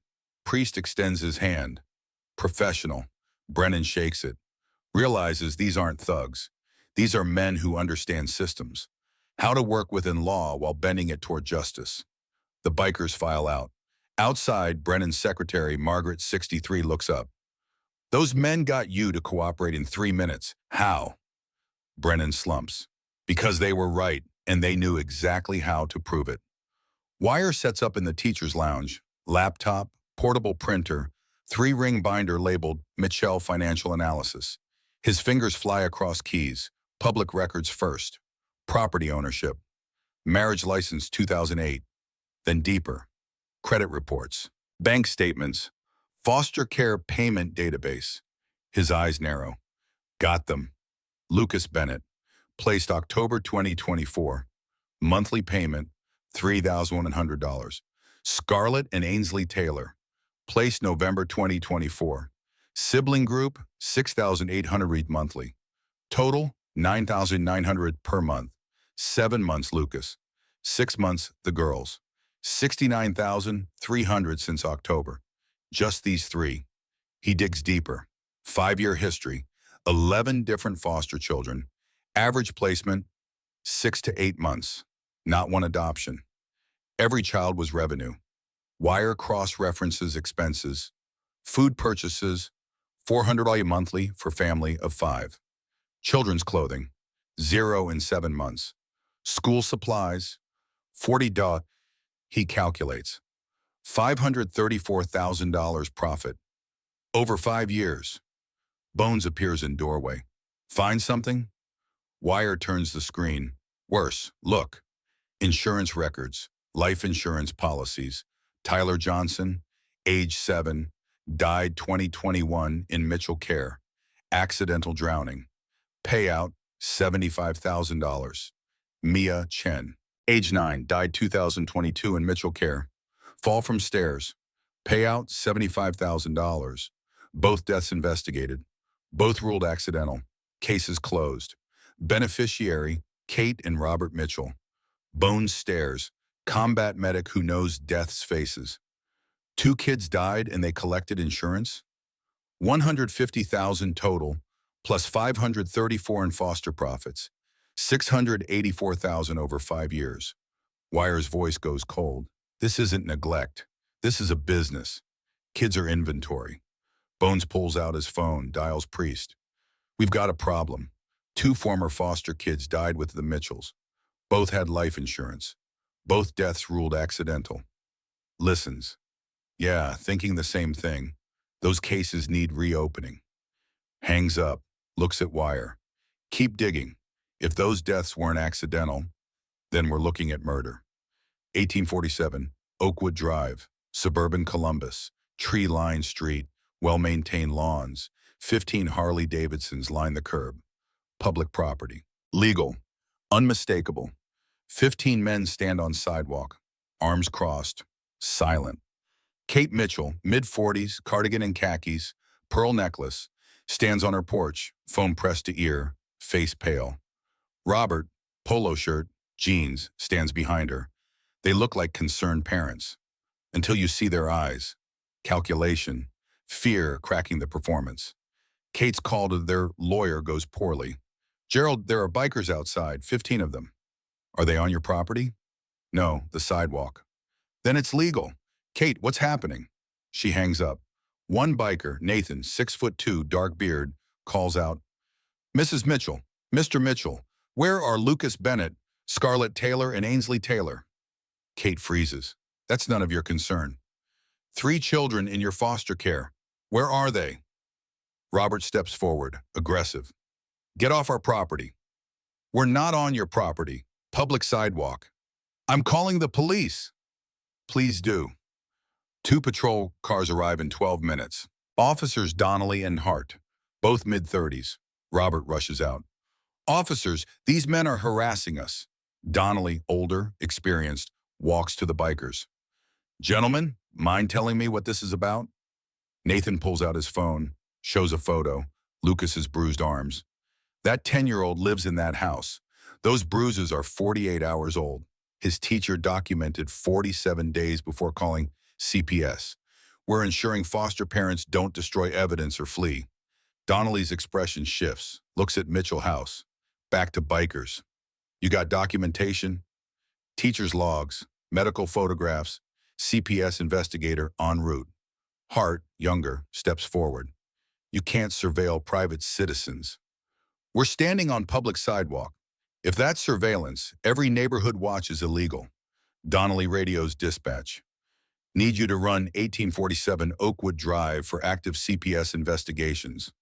Priest extends his hand. Professional. Brennan shakes it. Realizes these aren't thugs. These are men who understand systems. How to work within law while bending it toward justice. The bikers file out. Outside, Brennan's secretary, Margaret, 63, looks up. Those men got you to cooperate in 3 minutes. How? Brennan slumps. Because they were right, and they knew exactly how to prove it. Wire sets up in the teacher's lounge. Laptop, portable printer, three-ring binder labeled Mitchell Financial Analysis. His fingers fly across keys. Public records first. Property ownership. Marriage license 2008. Then deeper. Credit reports. Bank statements. Foster care payment database. His eyes narrow. Got them. Lucas Bennett. Placed October 2024. Monthly payment, $3,100. Scarlett and Ainsley Taylor. Placed November 2024. Sibling group, 6,800 read monthly. Total, 9,900 per month. 7 months Lucas. 6 months the girls. 69,300 since October. Just these three. He digs deeper. 5-year history. 11 different foster children. Average placement, 6 to 8 months. Not one adoption. Every child was revenue. Wire cross-references expenses. Food purchases, $400 monthly for family of 5. Children's clothing, 0 in 7 months. School supplies, $40. He calculates. $534,000 profit. Over 5 years. Bones appears in doorway. Find something? Wire turns the screen. Worse, look. Insurance records, life insurance policies. Tyler Johnson, age 7, died 2021 in Mitchell Care. Accidental drowning. Payout, $75,000. Mia Chen, age 9, died 2022 in Mitchell Care. Fall from stairs. Payout, $75,000. Both deaths investigated. Both ruled accidental. Cases closed. Beneficiary, Kate and Robert Mitchell. Bones stares. Combat medic who knows death's faces. 2 kids died and they collected insurance? $150,000 total, plus $534 in foster profits. $684,000 over 5 years. Wire's voice goes cold. This isn't neglect. This is a business. Kids are inventory. Bones pulls out his phone, dials Priest. We've got a problem. 2 former foster kids died with the Mitchells. Both had life insurance. Both deaths ruled accidental. Listens. Yeah, thinking the same thing. Those cases need reopening. Hangs up, looks at Wire. Keep digging. If those deaths weren't accidental, then we're looking at murder. 1847, Oakwood Drive, suburban Columbus, tree-lined street, well-maintained lawns, 15 Harley-Davidsons line the curb. Public property. Legal. Unmistakable. 15 men stand on sidewalk, arms crossed, silent. Kate Mitchell, mid-40s, cardigan and khakis, pearl necklace, stands on her porch, phone pressed to ear, face pale. Robert, polo shirt, jeans, stands behind her. They look like concerned parents. Until you see their eyes. Calculation. Fear cracking the performance. Kate's call to their lawyer goes poorly. Gerald, there are bikers outside, 15 of them. Are they on your property? No, the sidewalk. Then it's legal. Kate, what's happening? She hangs up. One biker, Nathan, 6'2", dark beard, calls out, Mrs. Mitchell, Mr. Mitchell, where are Lucas Bennett, Scarlett Taylor, and Ainsley Taylor? Kate freezes. That's none of your concern. 3 children in your foster care. Where are they? Robert steps forward, aggressive. Get off our property. We're not on your property. Public sidewalk. I'm calling the police. Please do. 2 patrol cars arrive in 12 minutes. Officers Donnelly and Hart, both mid-30s. Robert rushes out. Officers, these men are harassing us. Donnelly, older, experienced, walks to the bikers. Gentlemen, mind telling me what this is about? Nathan pulls out his phone, shows a photo, Lucas's bruised arms. That 10-year-old lives in that house. Those bruises are 48 hours old. His teacher documented 47 days before calling CPS. We're ensuring foster parents don't destroy evidence or flee. Donnelly's expression shifts, looks at Mitchell House. Back to bikers. You got documentation? Teacher's logs, medical photographs, CPS investigator en route. Hart, younger, steps forward. You can't surveil private citizens. We're standing on public sidewalk. If that's surveillance, every neighborhood watch is illegal. Donnelly radios dispatch. Need you to run 1847 Oakwood Drive for active CPS investigations.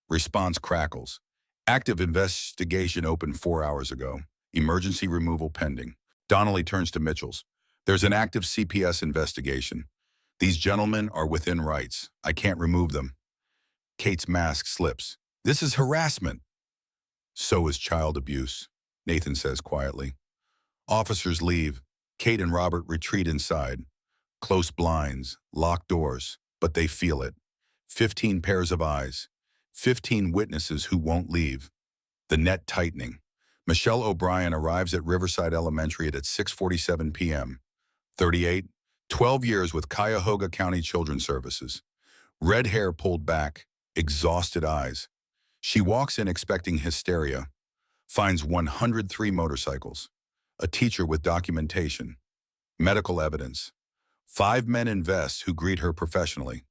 Response crackles. Active investigation opened 4 hours ago. Emergency removal pending. Donnelly turns to Mitchells. There's an active CPS investigation. These gentlemen are within rights. I can't remove them. Kate's mask slips. This is harassment. So is child abuse, Nathan says quietly. Officers leave. Kate and Robert retreat inside. Close blinds, locked doors, but they feel it. 15 pairs of eyes. 15 witnesses who won't leave. The net tightening. Michelle O'Brien arrives at Riverside Elementary at 6:47 p.m. 38, 12 years with Cuyahoga County Children's Services. Red hair pulled back, exhausted eyes. She walks in expecting hysteria, finds 103 motorcycles, a teacher with documentation, medical evidence, 5 men in vests who greet her professionally.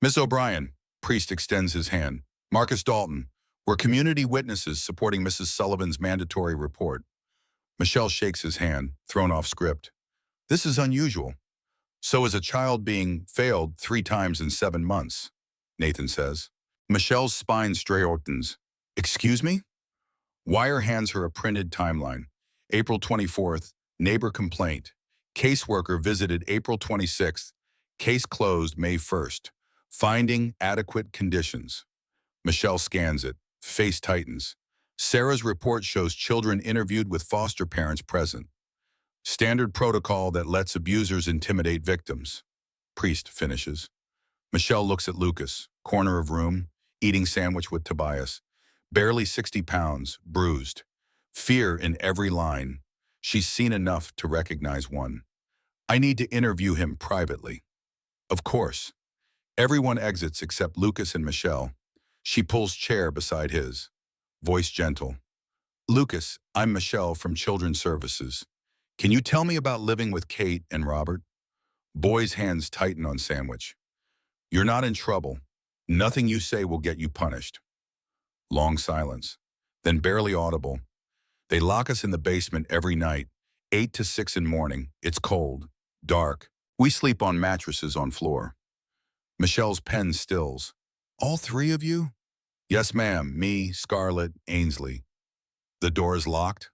Miss O'Brien, priest extends his hand. Marcus Dalton, we're community witnesses supporting Mrs. Sullivan's mandatory report. Michelle shakes his hand, thrown off script. This is unusual. So is a child being failed 3 times in 7 months, Nathan says. Michelle's spine straightens. Excuse me? Wire hands her a printed timeline. April 24th, neighbor complaint. Caseworker visited April 26th. Case closed May 1st. Finding adequate conditions. Michelle scans it. Face tightens. Sarah's report shows children interviewed with foster parents present. Standard protocol that lets abusers intimidate victims. Priest finishes. Michelle looks at Lucas, corner of room, eating sandwich with Tobias. Barely 60 pounds, bruised. Fear in every line. She's seen enough to recognize one. I need to interview him privately. Of course. Everyone exits except Lucas and Michelle. She pulls chair beside his. Voice gentle. Lucas, I'm Michelle from Children's Services. Can you tell me about living with Kate and Robert? Boy's hands tighten on sandwich. You're not in trouble. Nothing you say will get you punished. Long silence. Then barely audible. They lock us in the basement every night, 8 to 6 in morning. It's cold, dark. We sleep on mattresses on floor. Michelle's pen stills. All 3 of you? Yes, ma'am. Me, Scarlett, Ainsley. The door is locked.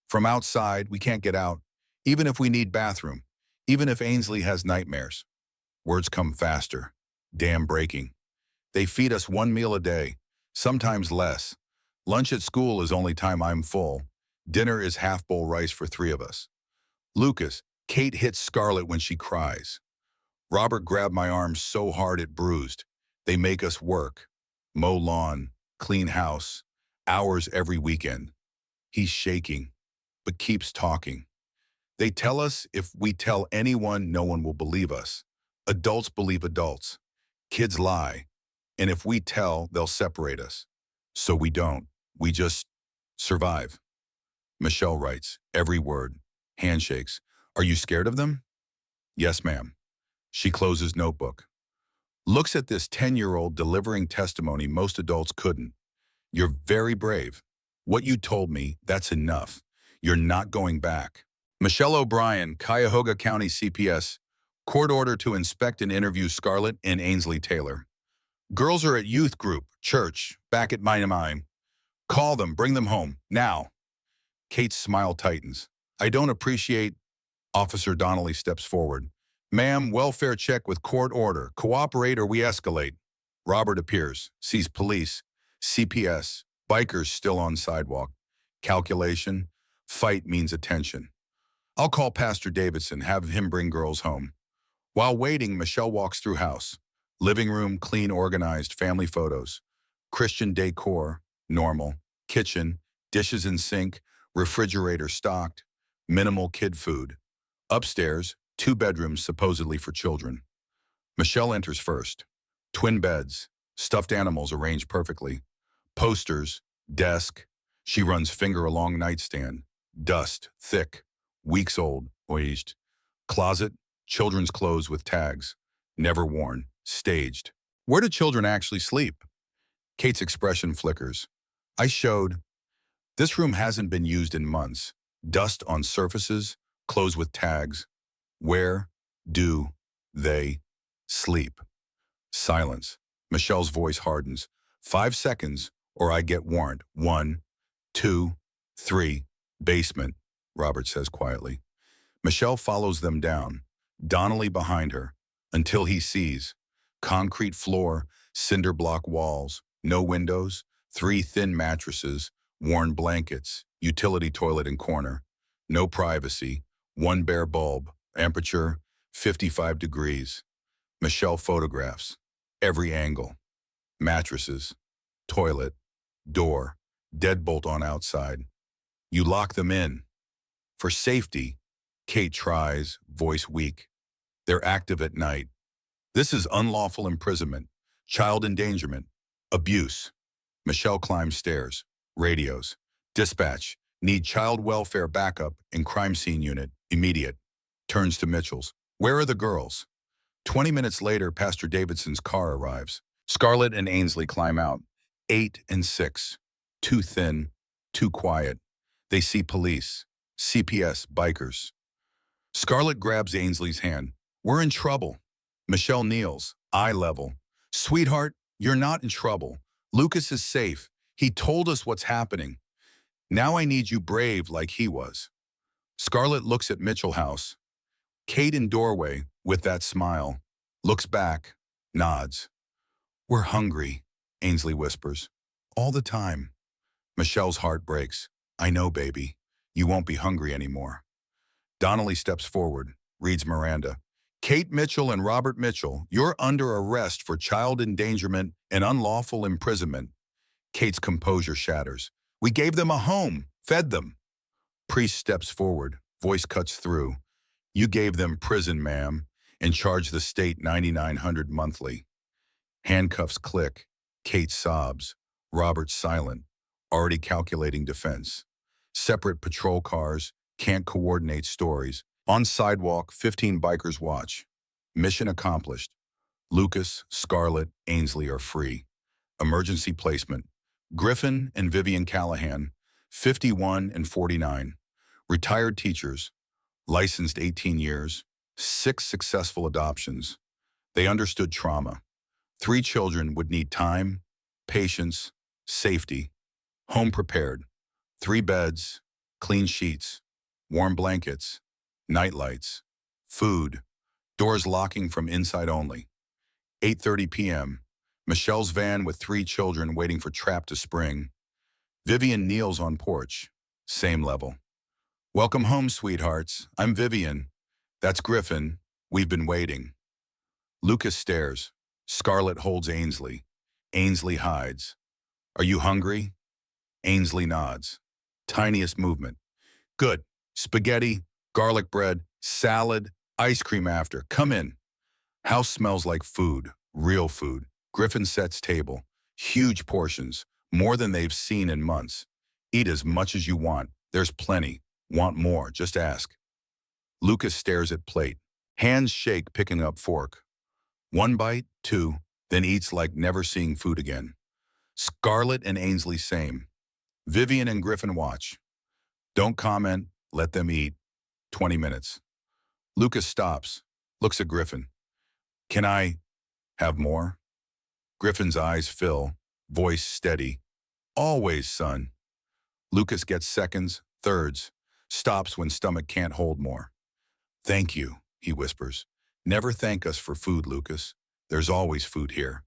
From outside, we can't get out, even if we need bathroom, even if Ainsley has nightmares. Words come faster. Dam breaking. They feed us 1 meal a day, sometimes less. Lunch at school is only time I'm full. Dinner is half bowl rice for 3 of us. Lucas, Kate hits Scarlett when she cries. Robert grabbed my arm so hard it bruised. They make us work. Mow lawn, clean house, hours every weekend. He's shaking, but keeps talking. They tell us if we tell anyone, no one will believe us. Adults believe adults. Kids lie. And if we tell, they'll separate us. So we don't. We just survive. Michelle writes, every word. Handshakes. Are you scared of them? Yes, ma'am. She closes notebook. Looks at this 10-year-old delivering testimony most adults couldn't. You're very brave. What you told me, that's enough. You're not going back. Michelle O'Brien, Cuyahoga County CPS, court order to inspect and interview Scarlett and Ainsley Taylor. Girls are at youth group, church, back at mine. Call them, bring them home, now. Kate's smile tightens. I don't appreciate. Officer Donnelly steps forward. Ma'am, welfare check with court order. Cooperate or we escalate. Robert appears, sees police, CPS, bikers still on sidewalk. Calculation, fight means attention. I'll call Pastor Davidson, have him bring girls home. While waiting, Michelle walks through house. Living room, clean, organized, family photos. Christian decor, normal. Kitchen, dishes in sink, refrigerator stocked. Minimal kid food. Upstairs, 2 bedrooms supposedly for children. Michelle enters first. Twin beds, stuffed animals arranged perfectly. Posters, desk. She runs finger along nightstand. Dust, thick, weeks old, aged. Closet, children's clothes with tags. Never worn, staged. Where do children actually sleep? Kate's expression flickers. I showed. This room hasn't been used in months. Dust on surfaces, clothes with tags. Where do they sleep? Silence. Michelle's voice hardens. 5 seconds, or I get warrant. 1, 2, 3. Basement, Robert says quietly. Michelle follows them down, Donnelly behind her, until he sees concrete floor, cinder block walls, no windows, 3 thin mattresses, worn blankets, utility toilet in corner, no privacy, one bare bulb, aperture 55 degrees. Michelle photographs, every angle, mattresses, toilet, door, deadbolt on outside. You lock them in. For safety, Kate tries, voice weak. They're active at night. This is unlawful imprisonment, child endangerment, abuse. Michelle climbs stairs, radios, dispatch, need child welfare backup in crime scene unit, immediate. Turns to Mitchell's. Where are the girls? 20 minutes later, Pastor Davidson's car arrives. Scarlett and Ainsley climb out. 8 and 6. Too thin, too quiet. They see police, CPS, bikers. Scarlett grabs Ainsley's hand. We're in trouble. Michelle kneels, eye level. Sweetheart, you're not in trouble. Lucas is safe. He told us what's happening. Now I need you brave like he was. Scarlett looks at Mitchell House. Kate in doorway, with that smile, looks back, nods. We're hungry, Ainsley whispers. All the time. Michelle's heart breaks. I know, baby. You won't be hungry anymore. Donnelly steps forward, reads Miranda. Kate Mitchell and Robert Mitchell, you're under arrest for child endangerment and unlawful imprisonment. Kate's composure shatters. We gave them a home, fed them. Priest steps forward, voice cuts through. You gave them prison, ma'am, and charged the state $9,900 monthly. Handcuffs click. Kate sobs. Robert's silent, already calculating defense. Separate patrol cars, can't coordinate stories. On sidewalk, 15 bikers watch. Mission accomplished. Lucas, Scarlett, Ainsley are free. Emergency placement. Griffin and Vivian Callahan, 51 and 49. Retired teachers, licensed 18 years, 6 successful adoptions. They understood trauma. 3 children would need time, patience, safety. Home prepared. 3 beds, clean sheets, warm blankets, night lights, food, doors locking from inside only. 8:30 p.m. Michelle's van with 3 children waiting for trap to spring. Vivian kneels on porch. Same level. Welcome home, sweethearts. I'm Vivian. That's Griffin. We've been waiting. Lucas stares. Scarlett holds Ainsley. Ainsley hides. Are you hungry? Ainsley nods. Tiniest movement. Good. Spaghetti, garlic bread, salad, ice cream after. Come in. House smells like food, real food. Griffin sets table. Huge portions, more than they've seen in months. Eat as much as you want. There's plenty. Want more, just ask. Lucas stares at plate. Hands shake picking up fork. 1 bite, 2, then eats like never seeing food again. Scarlett and Ainsley same. Vivian and Griffin watch. Don't comment, let them eat. 20 minutes. Lucas stops, looks at Griffin. Can I have more? Griffin's eyes fill, voice steady. Always, son. Lucas gets seconds, thirds, stops when stomach can't hold more. Thank you, he whispers. Never thank us for food, Lucas. There's always food here.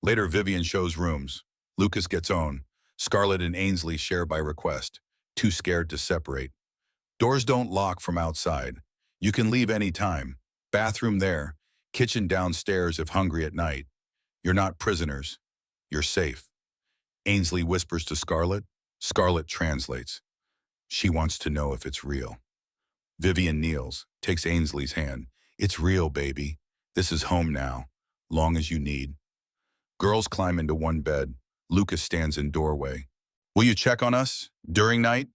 Later, Vivian shows rooms. Lucas gets own. Scarlett and Ainsley share by request. Too scared to separate. Doors don't lock from outside. You can leave any time. Bathroom there. Kitchen downstairs if hungry at night. You're not prisoners. You're safe. Ainsley whispers to Scarlett. Scarlett translates. She wants to know if it's real. Vivian kneels, takes Ainsley's hand. It's real, baby. This is home now. Long as you need. Girls climb into one bed. Lucas stands in doorway. Will you check on us? During night?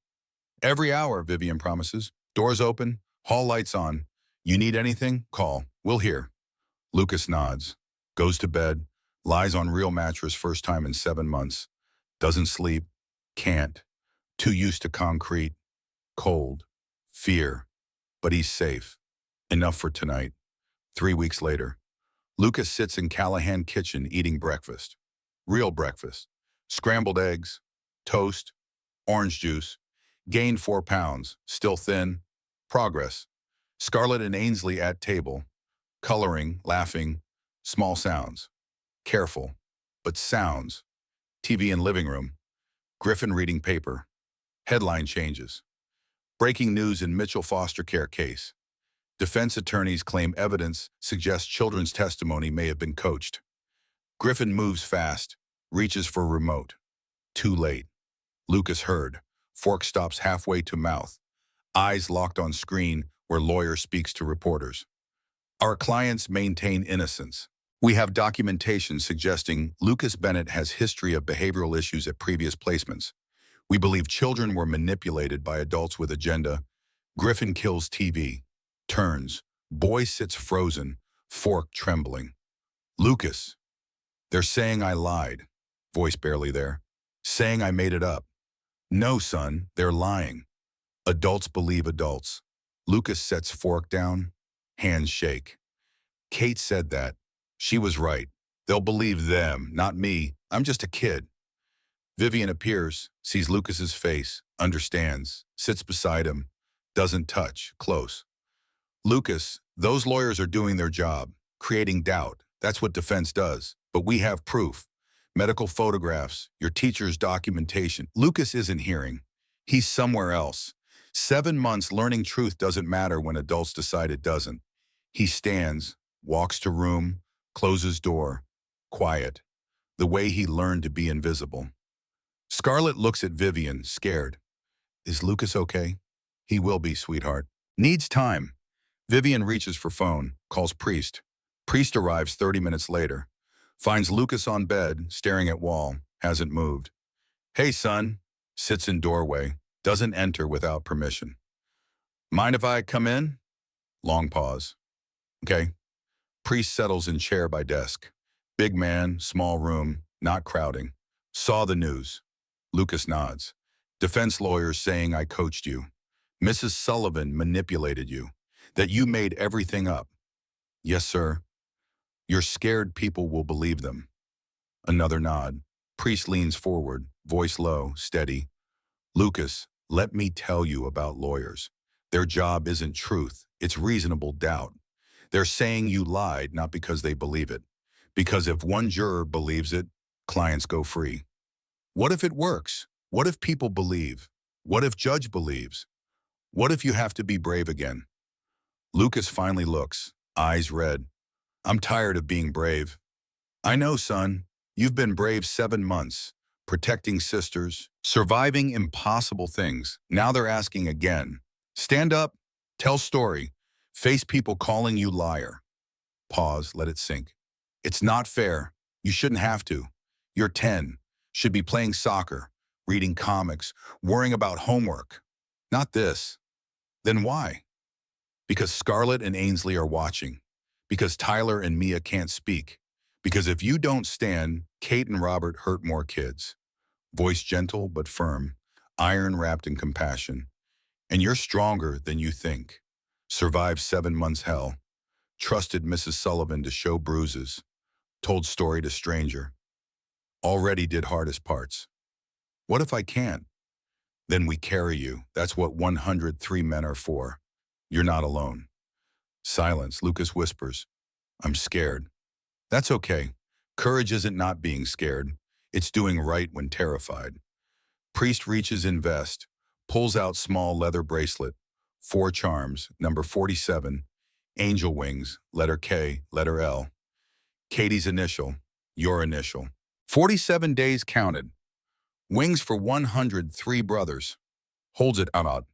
Every hour, Vivian promises. Doors open, hall lights on. You need anything? Call. We'll hear. Lucas nods, goes to bed, lies on real mattress first time in 7 months. Doesn't sleep, can't, too used to concrete, cold, fear, but he's safe. Enough for tonight. 3 weeks later, Lucas sits in Callahan kitchen eating breakfast. Real breakfast. Scrambled eggs, toast, orange juice. Gained 4 pounds, still thin. Progress. Scarlett and Ainsley at table, coloring, laughing, small sounds. Careful, but sounds. TV in living room. Griffin reading paper. Headline changes. Breaking news in Mitchell foster care case. Defense attorneys claim evidence suggests children's testimony may have been coached. Griffin moves fast, reaches for remote. Too late. Lucas heard. Fork stops halfway to mouth. Eyes locked on screen where lawyer speaks to reporters. Our clients maintain innocence. We have documentation suggesting Lucas Bennett has history of behavioral issues at previous placements. We believe children were manipulated by adults with agenda. Griffin kills TV. Turns. Boy sits frozen, fork trembling. Lucas. They're saying I lied. Voice barely there. Saying I made it up. No, son, they're lying. Adults believe adults. Lucas sets fork down. Hands shake. Kate said that. She was right. They'll believe them, not me. I'm just a kid. Vivian appears, sees Lucas's face, understands, sits beside him, doesn't touch, close. Lucas, those lawyers are doing their job, creating doubt. That's what defense does. But we have proof. Medical photographs, your teacher's documentation. Lucas isn't hearing. He's somewhere else. 7 months learning truth doesn't matter when adults decide it doesn't. He stands, walks to room, closes door. Quiet. The way he learned to be invisible. Scarlett looks at Vivian, scared. Is Lucas okay? He will be, sweetheart. Needs time. Vivian reaches for phone, calls Priest. Priest arrives 30 minutes later. Finds Lucas on bed, staring at wall, hasn't moved. Hey, son. Sits in doorway, doesn't enter without permission. Mind if I come in? Long pause. Okay. Priest settles in chair by desk. Big man, small room, not crowding. Saw the news. Lucas nods. Defense lawyers saying I coached you. Mrs. Sullivan manipulated you. That you made everything up. Yes, sir. You're scared people will believe them. Another nod. Priest leans forward, voice low, steady. Lucas, let me tell you about lawyers. Their job isn't truth, it's reasonable doubt. They're saying you lied not because they believe it. Because if one juror believes it, clients go free. What if it works? What if people believe? What if judge believes? What if you have to be brave again? Lucas finally looks, eyes red. I'm tired of being brave. I know, son. You've been brave 7 months, protecting sisters, surviving impossible things. Now they're asking again. Stand up, tell story, face people calling you liar. Pause, let it sink. It's not fair. You shouldn't have to. You're 10, should be playing soccer, reading comics, worrying about homework. Not this. Then why? Because Scarlett and Ainsley are watching. Because Tyler and Mia can't speak. Because if you don't stand, Kate and Robert hurt more kids. Voice gentle but firm, iron wrapped in compassion. And you're stronger than you think. Survived 7 months hell. Trusted Mrs. Sullivan to show bruises. Told story to stranger. Already did hardest parts. What if I can't? Then we carry you. That's what 103 men are for. You're not alone. Silence. Lucas whispers. I'm scared. That's okay. Courage isn't not being scared. It's doing right when terrified. Priest reaches in vest, pulls out small leather bracelet, 4 charms, number 47, angel wings, letter K, letter L. Katie's initial, your initial. 47 days counted. Wings for 103 brothers. Holds it out.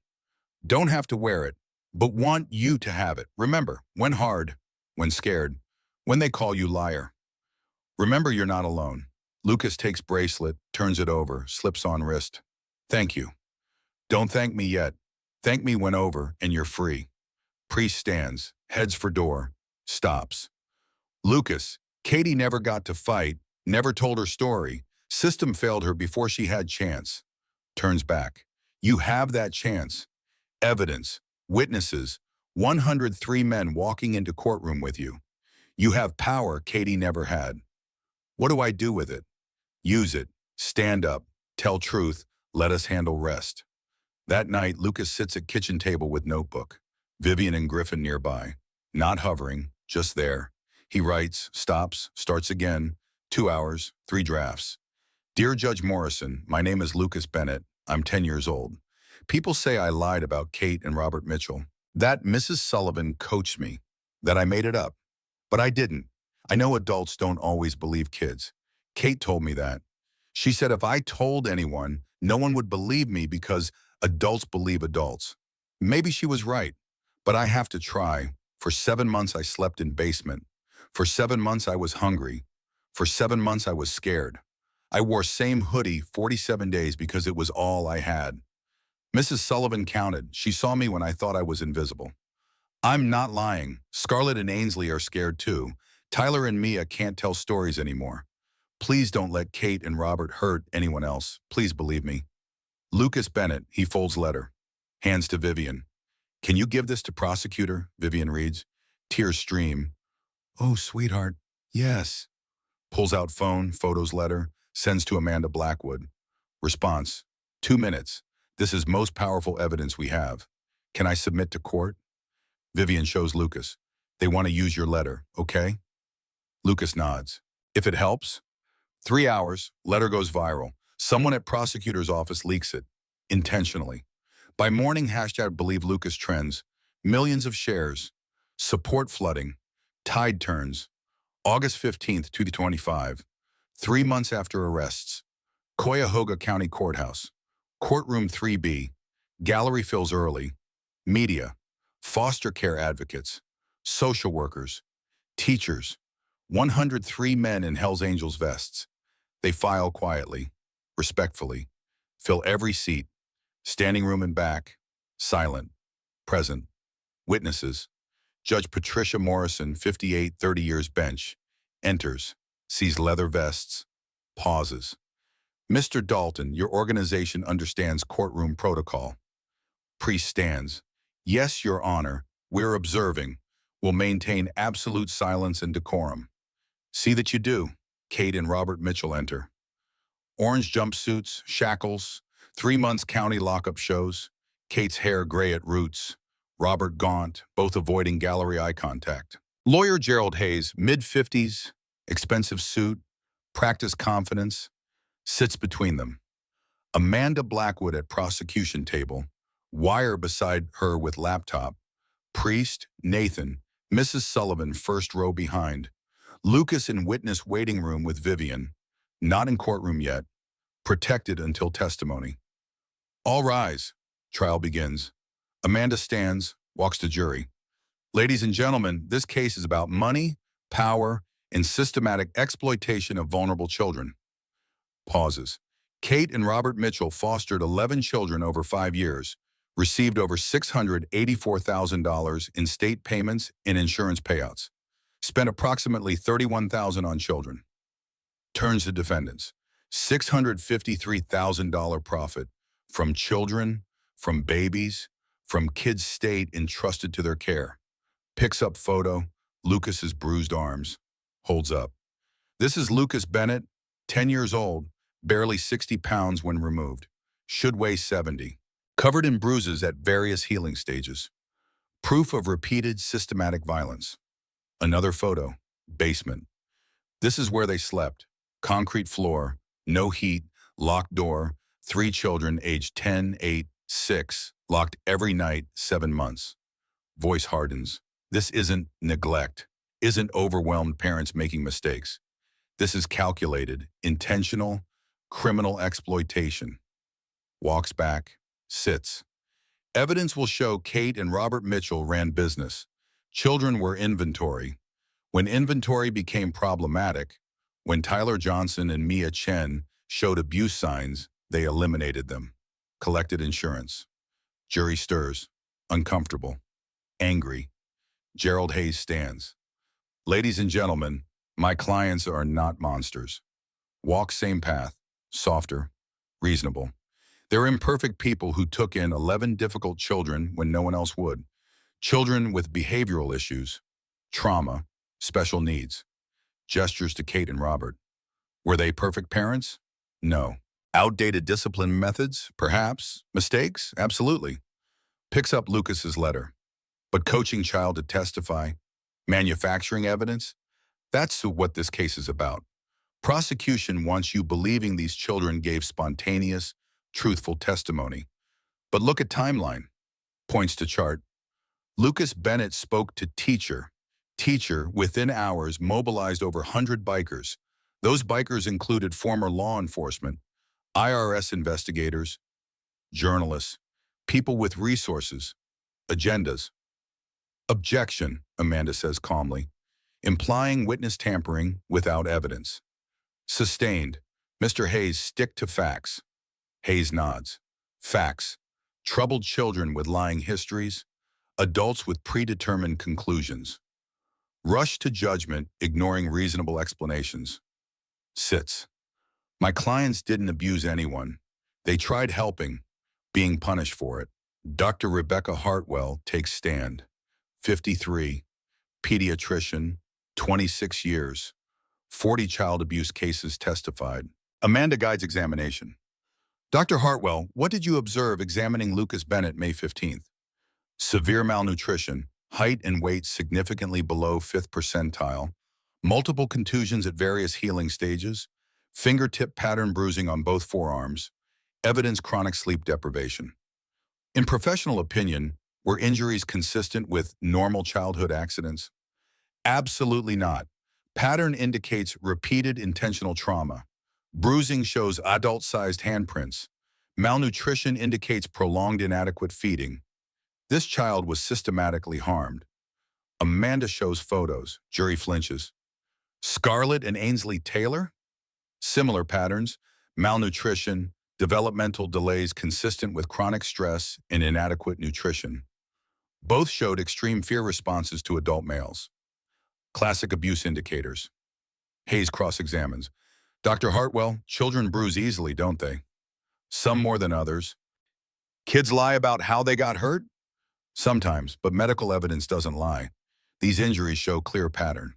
Don't have to wear it, but want you to have it. Remember, when hard, when scared, when they call you liar. Remember you're not alone. Lucas takes bracelet, turns it over, slips on wrist. Thank you. Don't thank me yet. Thank me when over and you're free. Priest stands, heads for door, stops. Lucas, Katie never got to fight, never told her story, System failed her before she had chance. Turns back. You have that chance. Evidence, witnesses, 103 men walking into courtroom with you. You have power Katie never had. What do I do with it? Use it. Stand up. Tell truth. Let us handle rest. That night, Lucas sits at kitchen table with notebook. Vivian and Griffin nearby. Not hovering, just there. He writes, stops, starts again. 2 hours, 3 drafts. Dear Judge Morrison, my name is Lucas Bennett. I'm 10 years old. People say I lied about Kate and Robert Mitchell. That Mrs. Sullivan coached me. That I made it up. But I didn't. I know adults don't always believe kids. Kate told me that. She said if I told anyone, no one would believe me because adults believe adults. Maybe she was right, but I have to try. For 7 months I slept in basement. For 7 months I was hungry. For 7 months I was scared. I wore same hoodie 47 days because it was all I had. Mrs. Sullivan counted. She saw me when I thought I was invisible. I'm not lying. Scarlett and Ainsley are scared too. Tyler and Mia can't tell stories anymore. Please don't let Kate and Robert hurt anyone else. Please believe me. Lucas Bennett, he folds letter. Hands to Vivian. Can you give this to prosecutor? Vivian reads. Tears stream. Oh, sweetheart. Yes. Pulls out phone, photos letter, sends to Amanda Blackwood. Response. 2 minutes. This is most powerful evidence we have. Can I submit to court? Vivian shows Lucas. They want to use your letter, okay? Lucas nods. If it helps? 3 hours, letter goes viral. Someone at prosecutor's office leaks it. Intentionally. By morning, hashtag believe Lucas trends. Millions of shares. Support flooding. Tide turns. August 15th, 2025. 3 months after arrests. Cuyahoga County Courthouse. Courtroom 3B. Gallery fills early. Media. Foster care advocates. Social workers. Teachers. 103 men in Hell's Angels vests. They file quietly, respectfully, fill every seat, standing room and back, silent, present. Witnesses. Judge Patricia Morrison, 58, 30 years bench, enters, sees leather vests, pauses. Mr. Dalton, your organization understands courtroom protocol. Priest stands. Yes, Your Honor, we're observing. We'll maintain absolute silence and decorum. See that you do. Kate and Robert Mitchell enter. Orange jumpsuits, shackles, 3 months county lockup shows. Kate's hair gray at roots. Robert gaunt, both avoiding gallery eye contact. Lawyer Gerald Hayes, mid-50s, expensive suit, practiced confidence, sits between them. Amanda Blackwood at prosecution table, wire beside her with laptop. Priest, Nathan, Mrs. Sullivan first row behind. Lucas in witness waiting room with Vivian, not in courtroom yet, protected until testimony. All rise. Trial begins. Amanda stands, walks to jury. Ladies and gentlemen, this case is about money, power, and systematic exploitation of vulnerable children. Pauses. Kate and Robert Mitchell fostered 11 children over 5 years, received over $684,000 in state payments and insurance payouts, spent approximately $31,000 on children. Turns to defendants. $653,000 profit from children, from babies, from kids state entrusted to their care. Picks up photo, Lucas's bruised arms, holds up. This is Lucas Bennett, 10 years old, barely 60 pounds when removed, should weigh 70, covered in bruises at various healing stages. Proof of repeated systematic violence. Another photo, basement. This is where they slept. Concrete floor, no heat, locked door, 3 children aged 10, 8, 6, locked every night, 7 months. Voice hardens. This isn't neglect, isn't overwhelmed parents making mistakes. This is calculated, intentional, criminal exploitation. Walks back, sits. Evidence will show Kate and Robert Mitchell ran business. Children were inventory. When inventory became problematic, when Tyler Johnson and Mia Chen showed abuse signs, they eliminated them. Collected insurance. Jury stirs. Uncomfortable. Angry. Gerald Hayes stands. Ladies and gentlemen, my clients are not monsters. Walk same path. softer, reasonable. They're imperfect people who took in 11 difficult children when no one else would. Children with behavioral issues, trauma, special needs. Gestures to Kate and Robert. Were they perfect parents? No. Outdated discipline methods? Perhaps. Mistakes? Absolutely. Picks up Lucas's letter. But coaching child to testify? Manufacturing evidence? That's what this case is about. Prosecution wants you believing these children gave spontaneous, truthful testimony. But look at timeline. Points to chart. Lucas Bennett spoke to teacher. Teacher, within hours, mobilized over 100 bikers. Those bikers included former law enforcement, IRS investigators, journalists, people with resources, agendas. Objection, Amanda says calmly, implying witness tampering without evidence. Sustained. Mr. Hayes, stick to facts. Hayes nods. Facts. Troubled children with lying histories, adults with predetermined conclusions. Rush to judgment, ignoring reasonable explanations. Sits. My clients didn't abuse anyone. They tried helping, being punished for it. Dr. Rebecca Hartwell takes stand. 53, pediatrician, 26 years, 40 child abuse cases testified. Amanda guides examination. Dr. Hartwell, what did you observe examining Lucas Bennett May 15th? Severe malnutrition, height and weight significantly below 5th percentile, multiple contusions at various healing stages, fingertip pattern bruising on both forearms, evidence chronic sleep deprivation. In professional opinion, were injuries consistent with normal childhood accidents? Absolutely not. Pattern indicates repeated intentional trauma. Bruising shows adult-sized handprints. Malnutrition indicates prolonged inadequate feeding. This child was systematically harmed. Amanda shows photos. Jury flinches. Scarlett and Ainsley Taylor? Similar patterns. Malnutrition, developmental delays consistent with chronic stress and inadequate nutrition. Both showed extreme fear responses to adult males. Classic abuse indicators. Hayes cross-examines. Dr. Hartwell, children bruise easily, don't they? Some more than others. Kids lie about how they got hurt? Sometimes, but medical evidence doesn't lie. These injuries show clear pattern.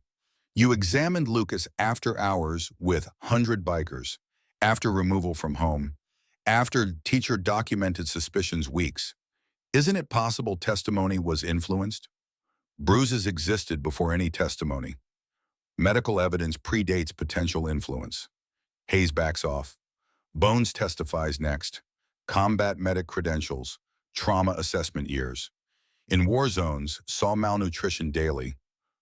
You examined Lucas after hours with 100 bikers, after removal from home, after teacher documented suspicions weeks. Isn't it possible testimony was influenced? Bruises existed before any testimony. Medical evidence predates potential influence. Hayes backs off. Bones testifies next. Combat medic credentials, trauma assessment years. In war zones, saw malnutrition daily.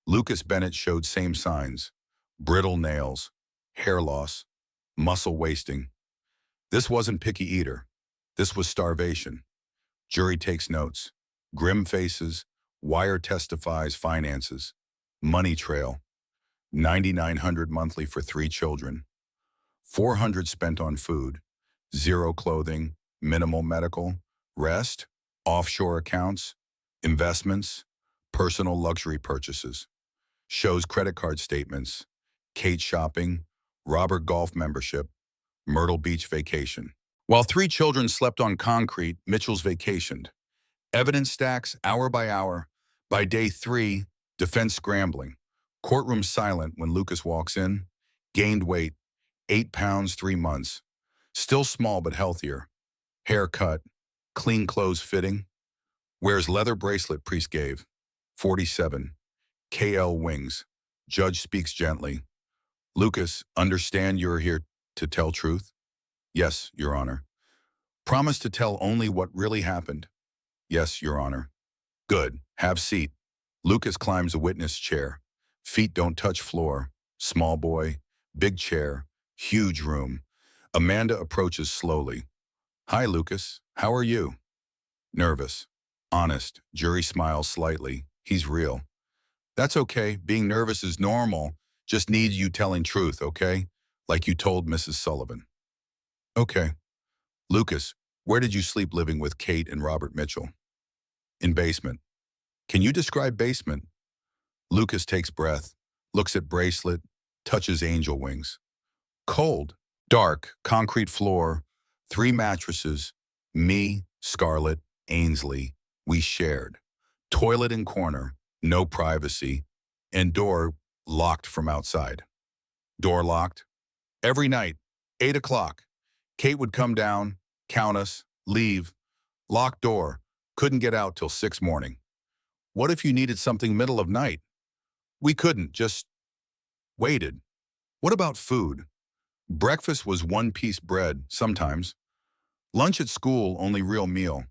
Lucas Bennett showed same signs. Brittle nails, hair loss, muscle wasting. This wasn't picky eater. This was starvation. Jury takes notes. Grim faces. Wire testifies finances. Money trail. $9,900 monthly for 3 children. $400 spent on food. 0 clothing. Minimal medical. Rest. Offshore accounts. Investments. Personal luxury purchases. Shows credit card statements. Kate shopping. Robert golf membership. Myrtle Beach vacation. While 3 children slept on concrete, Mitchell's vacationed. Evidence stacks hour by hour. By day 3, defense scrambling. Courtroom silent when Lucas walks in. Gained weight, 8 pounds, 3 months. Still small but healthier. Hair cut, clean clothes fitting. Wears leather bracelet priest gave. 47. KL wings. Judge speaks gently. Lucas, understand you're here to tell truth? Yes, Your Honor. Promise to tell only what really happened? Yes, Your Honor. Good. Have seat. Lucas climbs a witness chair. Feet don't touch floor. Small boy. Big chair. Huge room. Amanda approaches slowly. Hi, Lucas. How are you? Nervous. Honest. Jury smiles slightly. He's real. That's okay. Being nervous is normal. Just need you telling truth, okay? Like you told Mrs. Sullivan. Okay. Lucas, where did you sleep living with Kate and Robert Mitchell? In basement. Can you describe basement? Lucas takes breath, looks at bracelet, touches angel wings. Cold, Dark, concrete floor, 3 mattresses, me, Scarlett, Ainsley, we shared. Toilet in corner, no privacy, and door locked from outside. Door locked. Every night, 8 o'clock. Kate would come down, count us, leave, locked door, couldn't get out till 6 morning. What if you needed something middle of night? We couldn't, just waited. What about food? Breakfast was 1 piece bread, sometimes. Lunch at school, only real meal.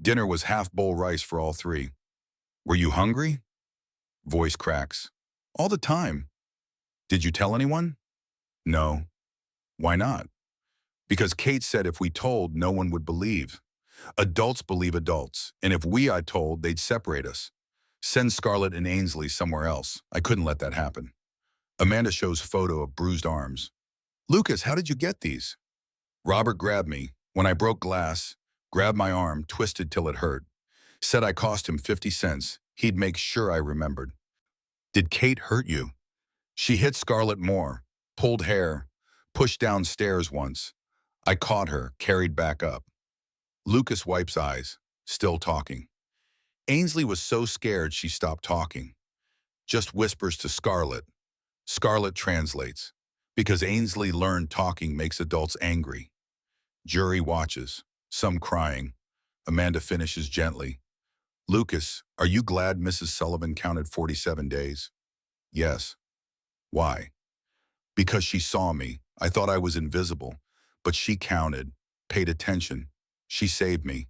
Dinner was half-bowl rice for all 3. Were you hungry? Voice cracks. All the time. Did you tell anyone? No. Why not? Because Kate said if we told, no one would believe. Adults believe adults, and if I told, they'd separate us. Send Scarlett and Ainsley somewhere else. I couldn't let that happen. Amanda shows photo of bruised arms. Lucas, how did you get these? Robert grabbed me. When I broke glass, grabbed my arm, twisted till it hurt. Said I cost him 50 cents. He'd make sure I remembered. Did Kate hurt you? She hit Scarlett more, pulled hair, pushed downstairs once. I caught her, carried back up. Lucas wipes eyes, still talking. Ainsley was so scared she stopped talking. Just whispers to Scarlett. Scarlett translates, because Ainsley learned talking makes adults angry. Jury watches, some crying. Amanda finishes gently. Lucas, are you glad Mrs. Sullivan counted 47 days? Yes. Why? Because she saw me. I thought I was invisible, but she counted, paid attention. She saved me.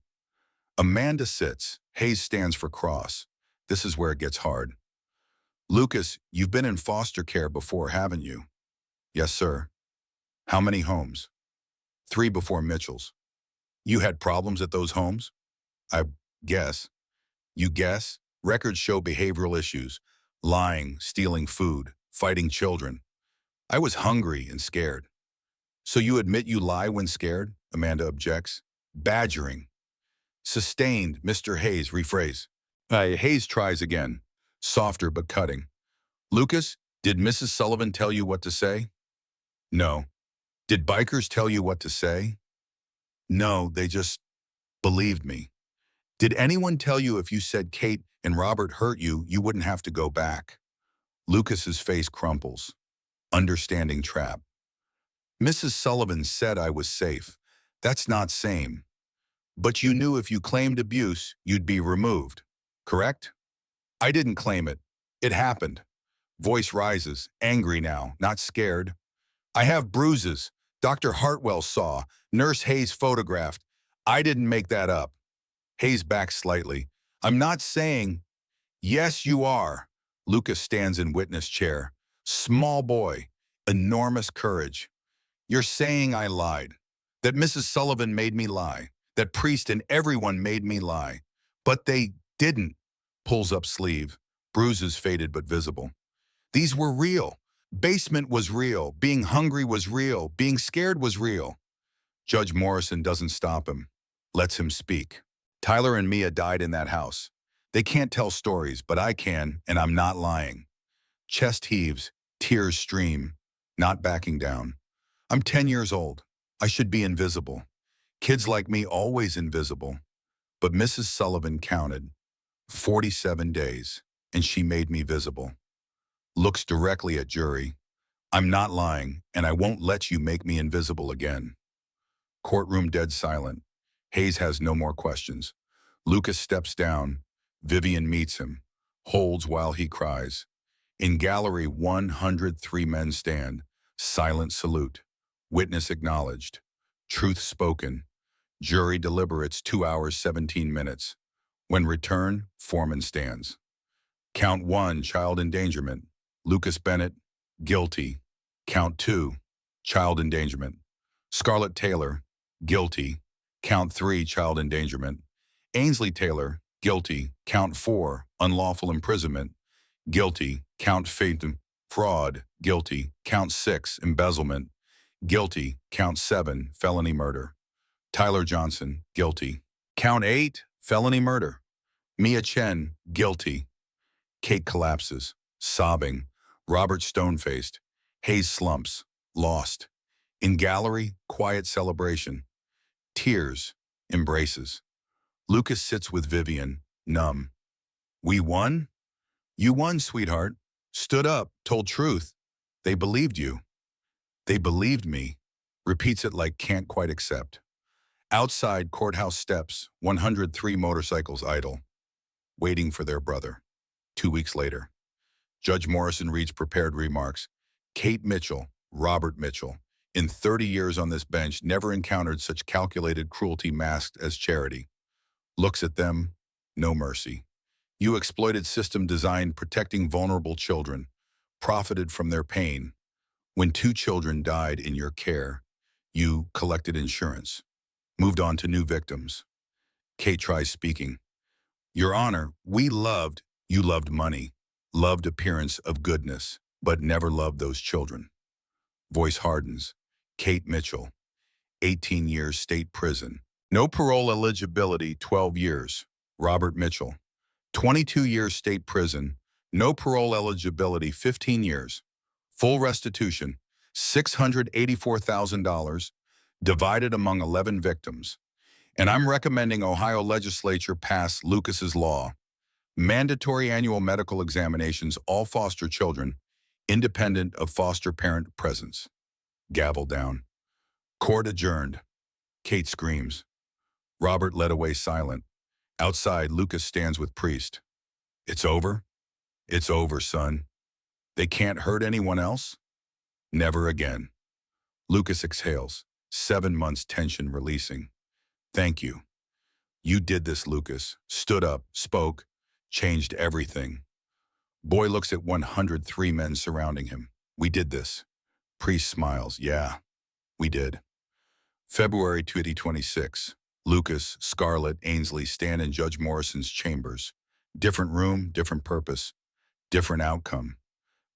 Amanda sits. Hayes stands for cross. This is where it gets hard. Lucas, you've been in foster care before, haven't you? Yes, sir. How many homes? 3 before Mitchell's. You had problems at those homes? I guess. You guess? Records show behavioral issues. Lying, stealing food, fighting children. I was hungry and scared. So you admit you lie when scared? Amanda objects. Badgering. Sustained, Mr. Hayes, rephrase. Hayes tries again. Softer but cutting. Lucas, did Mrs. Sullivan tell you what to say? No. Did bikers tell you what to say? No, they just believed me. Did anyone tell you if you said Kate and Robert hurt you, you wouldn't have to go back? Lucas's face crumples. Understanding trap. Mrs. Sullivan said I was safe. That's not same. But you knew if you claimed abuse, you'd be removed. Correct? I didn't claim it. It happened. Voice rises, angry now, not scared. I have bruises. Dr. Hartwell saw. Nurse Hayes photographed. I didn't make that up. Hayes backs slightly. I'm not saying. Yes, you are. Lucas stands in witness chair. Small boy. Enormous courage. You're saying I lied. That Mrs. Sullivan made me lie. That priest and everyone made me lie. But they didn't. Pulls up sleeve. Bruises faded but visible. These were real. Basement was real. Being hungry was real. Being scared was real. Judge Morrison doesn't stop him. Lets him speak. Tyler and Mia died in that house. They can't tell stories, but I can, and I'm not lying. Chest heaves. Tears stream. Not backing down. I'm 10 years old. I should be invisible. Kids like me always invisible. But Mrs. Sullivan counted. 47 days, and she made me visible. Looks directly at jury. I'm not lying, and I won't let you make me invisible again. Courtroom dead silent. Hayes has no more questions. Lucas steps down. Vivian meets him. Holds while he cries. In gallery 103 men stand. Silent salute. Witness acknowledged. Truth spoken. Jury deliberates 2 hours 17 minutes. When return, foreman stands. Count 1, child endangerment. Lucas Bennett, guilty. Count 2, child endangerment. Scarlett Taylor, guilty. Count 3, child endangerment. Ainsley Taylor, guilty. Count 4, unlawful imprisonment. Guilty. Count 5, fraud. Guilty. Count 6, embezzlement. Guilty. Count 7, felony murder. Tyler Johnson, guilty. Count 8, felony murder. Mia Chen, guilty. Kate collapses, sobbing. Robert stone-faced. Hayes slumps, lost. In gallery, quiet celebration. Tears, embraces. Lucas sits with Vivian, numb. We won? You won, sweetheart. Stood up, told truth. They believed you. They believed me. Repeats it like can't quite accept. Outside courthouse steps, 103 motorcycles idle, waiting for their brother. 2 weeks later, Judge Morrison reads prepared remarks. Kate Mitchell, Robert Mitchell, in 30 years on this bench, never encountered such calculated cruelty masked as charity. Looks at them, no mercy. You exploited system designed protecting vulnerable children, profited from their pain. When 2 children died in your care, you collected insurance, moved on to new victims. Kate tries speaking. Your Honor, you loved money, loved appearance of goodness, but never loved those children. Voice hardens. Kate Mitchell, 18 years state prison. No parole eligibility, 12 years. Robert Mitchell, 22 years state prison. No parole eligibility, 15 years. Full restitution, $684,000, divided among 11 victims. And I'm recommending Ohio legislature pass Lucas's law. Mandatory annual medical examinations, all foster children, independent of foster parent presence. Gavel down. Court adjourned. Kate screams. Robert led away silent. Outside, Lucas stands with priest. It's over? It's over, son. They can't hurt anyone else? Never again. Lucas exhales. 7 months tension releasing. Thank you. You did this, Lucas. Stood up, spoke, changed everything. Boy looks at 103 men surrounding him. We did this. Priest smiles. Yeah, we did. February 2026. Lucas, Scarlett, Ainsley stand in Judge Morrison's chambers. Different room, different purpose, different outcome.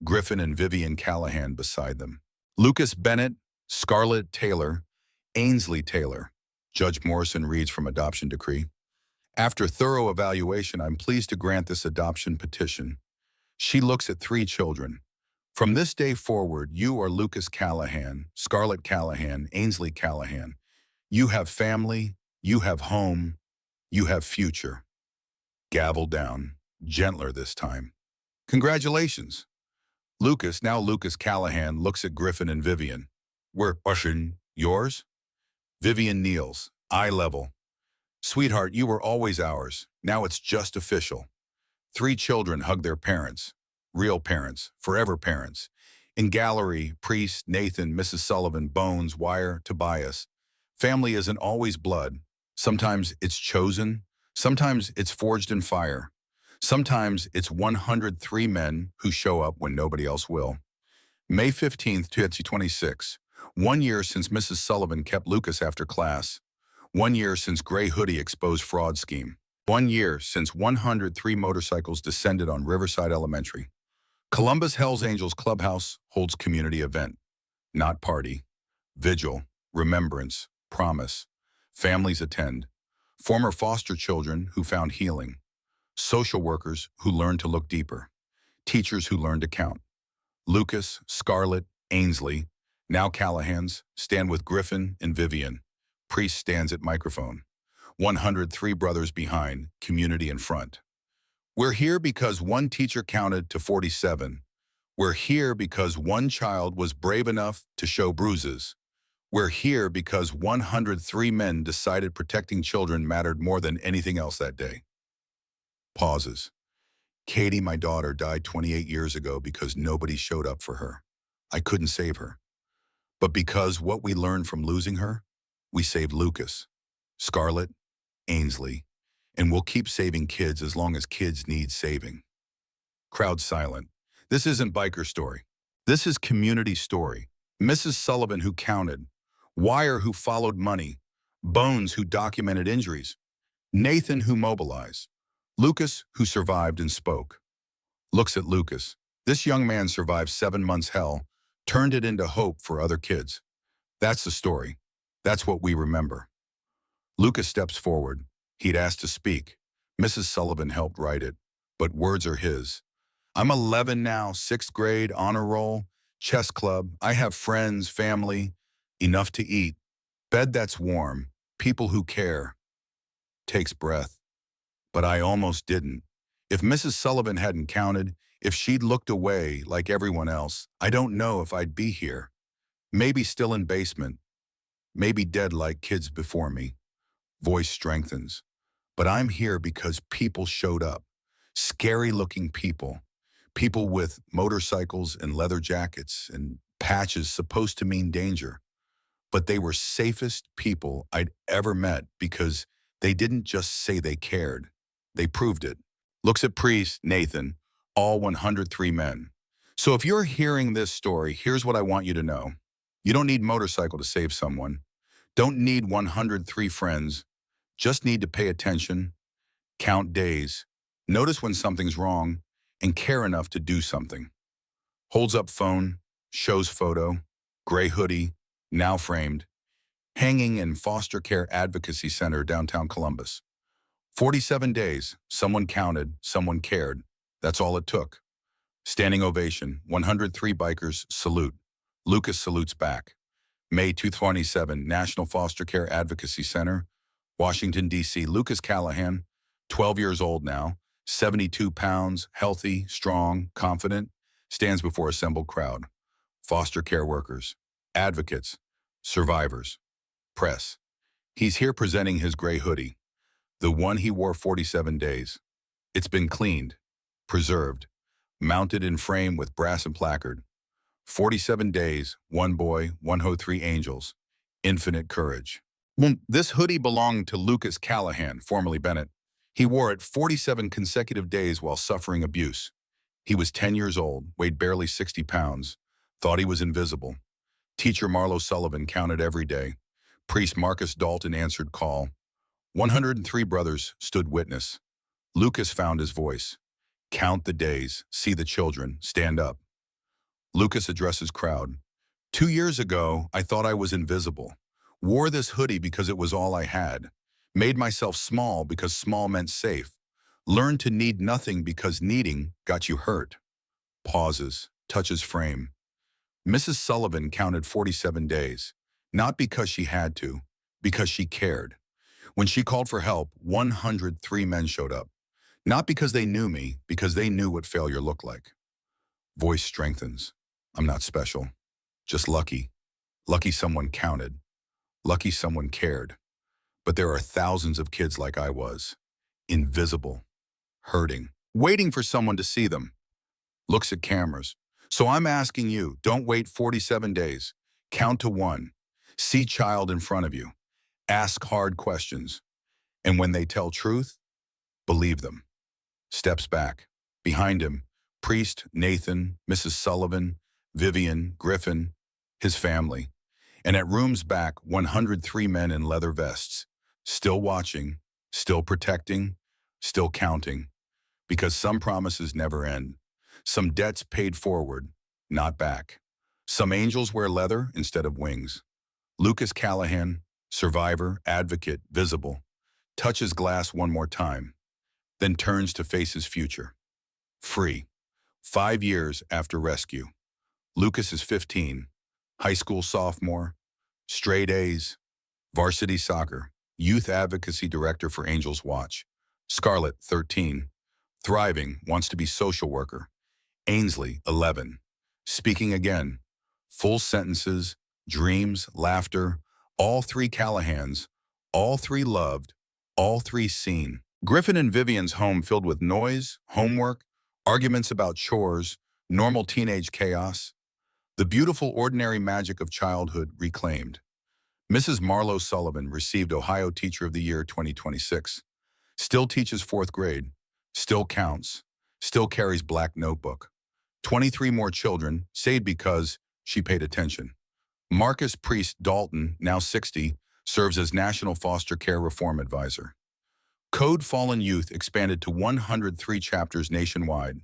Griffin and Vivian Callahan beside them. Lucas Bennett, Scarlett Taylor, Ainsley Taylor. Judge Morrison reads from adoption decree. After thorough evaluation, I'm pleased to grant this adoption petition. She looks at 3 children. From this day forward, you are Lucas Callahan, Scarlett Callahan, Ainsley Callahan. You have family, you have home, you have future. Gavel down, gentler this time. Congratulations. Now Lucas Callahan looks at Griffin and Vivian. We're ushering yours? Vivian kneels, eye level. Sweetheart, you were always ours. Now it's just official. 3 children hug their parents. Real parents, forever parents. In gallery, priest, Nathan, Mrs. Sullivan, Bones, Wire, Tobias. Family isn't always blood. Sometimes it's chosen. Sometimes it's forged in fire. Sometimes it's 103 men who show up when nobody else will. May 15th, 2026. 1 year since Mrs. Sullivan kept Lucas after class. 1 year since Gray Hoodie exposed fraud scheme. 1 year since 103 motorcycles descended on Riverside Elementary. Columbus Hells Angels Clubhouse holds community event. Not party. Vigil. Remembrance. Promise. Families attend. Former foster children who found healing. Social workers who learned to look deeper. Teachers who learned to count. Lucas, Scarlett, Ainsley, now Callahans, stand with Griffin and Vivian. Priest stands at microphone. 103 brothers behind, community in front. We're here because 1 teacher counted to 47. We're here because 1 child was brave enough to show bruises. We're here because 103 men decided protecting children mattered more than anything else that day. Pauses. Katie, my daughter, died 28 years ago because nobody showed up for her. I couldn't save her. But because what we learned from losing her, we saved Lucas, Scarlett, Ainsley, and we'll keep saving kids as long as kids need saving. Crowd silent. This isn't biker story. This is community story. Mrs. Sullivan who counted, Wire who followed money, Bones who documented injuries, Nathan who mobilized, Lucas who survived and spoke. Looks at Lucas. This young man survived 7 months hell, turned it into hope for other kids. That's the story. That's what we remember. Lucas steps forward. He'd asked to speak. Mrs. Sullivan helped write it, but words are his. I'm 11 now, 6th grade, honor roll, chess club. I have friends, family. enough to eat, bed that's warm, people who care, takes breath. But I almost didn't. If Mrs. Sullivan hadn't counted, if she'd looked away like everyone else, I don't know if I'd be here. Maybe still in basement, maybe dead like kids before me. Voice strengthens. But I'm here because people showed up. Scary-looking people. People with motorcycles and leather jackets and patches supposed to mean danger. But they were safest people I'd ever met because they didn't just say they cared. They proved it. Looks at Priest, Nathan, all 103 men. So if you're hearing this story, here's what I want you to know. You don't need motorcycle to save someone. Don't need 103 friends. Just need to pay attention, count days, notice when something's wrong, and care enough to do something. Holds up phone, shows photo, gray hoodie, now framed, hanging in foster care advocacy center downtown Columbus. 47 days, someone counted, someone cared. That's all it took. Standing ovation, 103 bikers salute. Lucas salutes back. May 227, National Foster Care Advocacy Center, Washington, D.C. Lucas Callahan, 12 years old now, 72 pounds, healthy, strong, confident, stands before assembled crowd. Foster care workers, advocates, survivors, press. He's here presenting his gray hoodie, the one he wore 47 days. It's been cleaned, preserved, mounted in frame with brass and placard. 47 days, one boy, 103 angels, infinite courage. This hoodie belonged to Lucas Callahan, formerly Bennett. He wore it 47 consecutive days while suffering abuse. He was 10 years old, weighed barely 60 pounds, thought he was invisible. Teacher Marlo Sullivan counted every day. Priest Marcus Dalton answered call. 103 brothers stood witness. Lucas found his voice. Count the days, see the children, stand up. Lucas addresses crowd. 2 years ago, I thought I was invisible. Wore this hoodie because it was all I had. Made myself small because small meant safe. Learned to need nothing because needing got you hurt. Pauses, touches frame. Mrs. Sullivan counted 47 days. Not because she had to, because she cared. When she called for help, 103 men showed up. Not because they knew me, because they knew what failure looked like. Voice strengthens. I'm not special. Just lucky. Lucky someone counted. Lucky someone cared. But there are thousands of kids like I was. Invisible. Hurting. Waiting for someone to see them. Looks at cameras. So I'm asking you, don't wait 47 days. Count to one. See child in front of you. Ask hard questions. And when they tell truth, believe them. Steps back. Behind him, Priest, Nathan, Mrs. Sullivan, Vivian, Griffin, his family. And at room's back, 103 men in leather vests. Still watching, still protecting, still counting. Because some promises never end. Some debts paid forward, not back. Some angels wear leather instead of wings. Lucas Callahan, survivor, advocate, visible, touches glass one more time, then turns to face his future. Free. 5 years after rescue. Lucas is 15, high school sophomore, straight A's, varsity soccer, youth advocacy director for Angels Watch. Scarlett, 13, thriving, wants to be social worker. Ainsley, 11, speaking again, full sentences, dreams, laughter, all three Callahans, all three loved, all three seen. Griffin and Vivian's home filled with noise, homework, arguments about chores, normal teenage chaos. The beautiful ordinary magic of childhood reclaimed. Mrs. Marlo Sullivan received Ohio Teacher of the Year 2026. Still teaches 4th grade. Still counts. Still carries black notebook. 23 more children, saved because she paid attention. Marcus Priest Dalton, now 60, serves as National Foster Care Reform Advisor. Code Fallen Youth expanded to 103 chapters nationwide.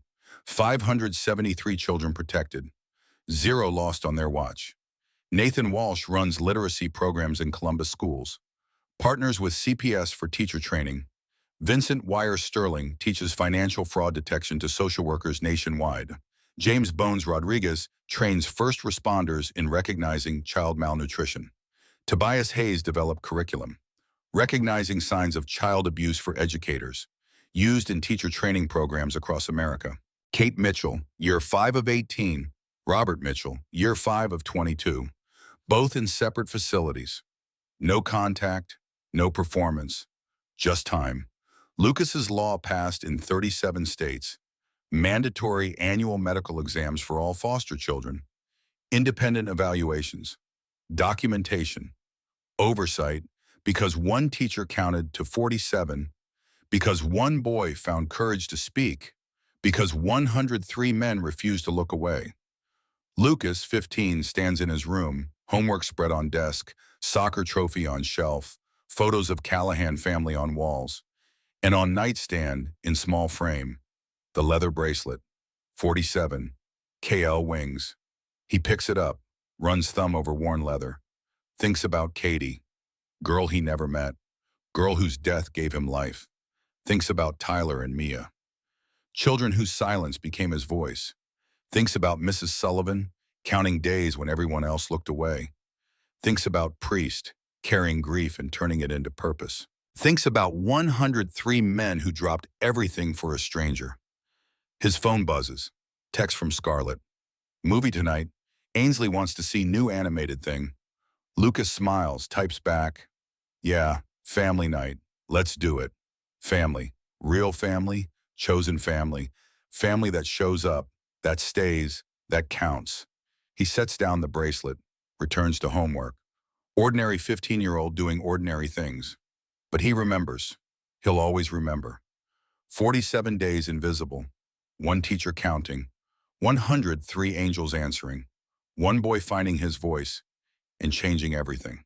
573 children protected. 0 lost on their watch. Nathan Walsh runs literacy programs in Columbus schools. Partners with CPS for teacher training. Vincent Wire Sterling teaches financial fraud detection to social workers nationwide. James Bones Rodriguez trains first responders in recognizing child malnutrition. Tobias Hayes developed curriculum, recognizing signs of child abuse for educators, used in teacher training programs across America. Kate Mitchell, year 5 of 18, Robert Mitchell, year 5 of 22, both in separate facilities. No contact, no performance, just time. Lucas's law passed in 37 states, mandatory annual medical exams for all foster children, independent evaluations, documentation, oversight, because one teacher counted to 47, because one boy found courage to speak, because 103 men refused to look away. Lucas, 15, stands in his room, homework spread on desk, soccer trophy on shelf, photos of Callahan family on walls, and on nightstand, in small frame, the leather bracelet, 47, KL wings. He picks it up, runs thumb over worn leather, thinks about Katie, girl he never met, girl whose death gave him life, thinks about Tyler and Mia, children whose silence became his voice, thinks about Mrs. Sullivan, counting days when everyone else looked away, thinks about Priest, carrying grief and turning it into purpose, thinks about 103 men who dropped everything for a stranger. His phone buzzes, text from Scarlett. Movie tonight, Ainsley wants to see new animated thing. Lucas smiles, types back, yeah, family night, let's do it. Family, real family, chosen family, family that shows up, that stays, that counts. He sets down the bracelet, returns to homework. Ordinary 15-year-old doing ordinary things. But he remembers. He'll always remember. 47 days invisible, one teacher counting, 103 angels answering, one boy finding his voice and changing everything.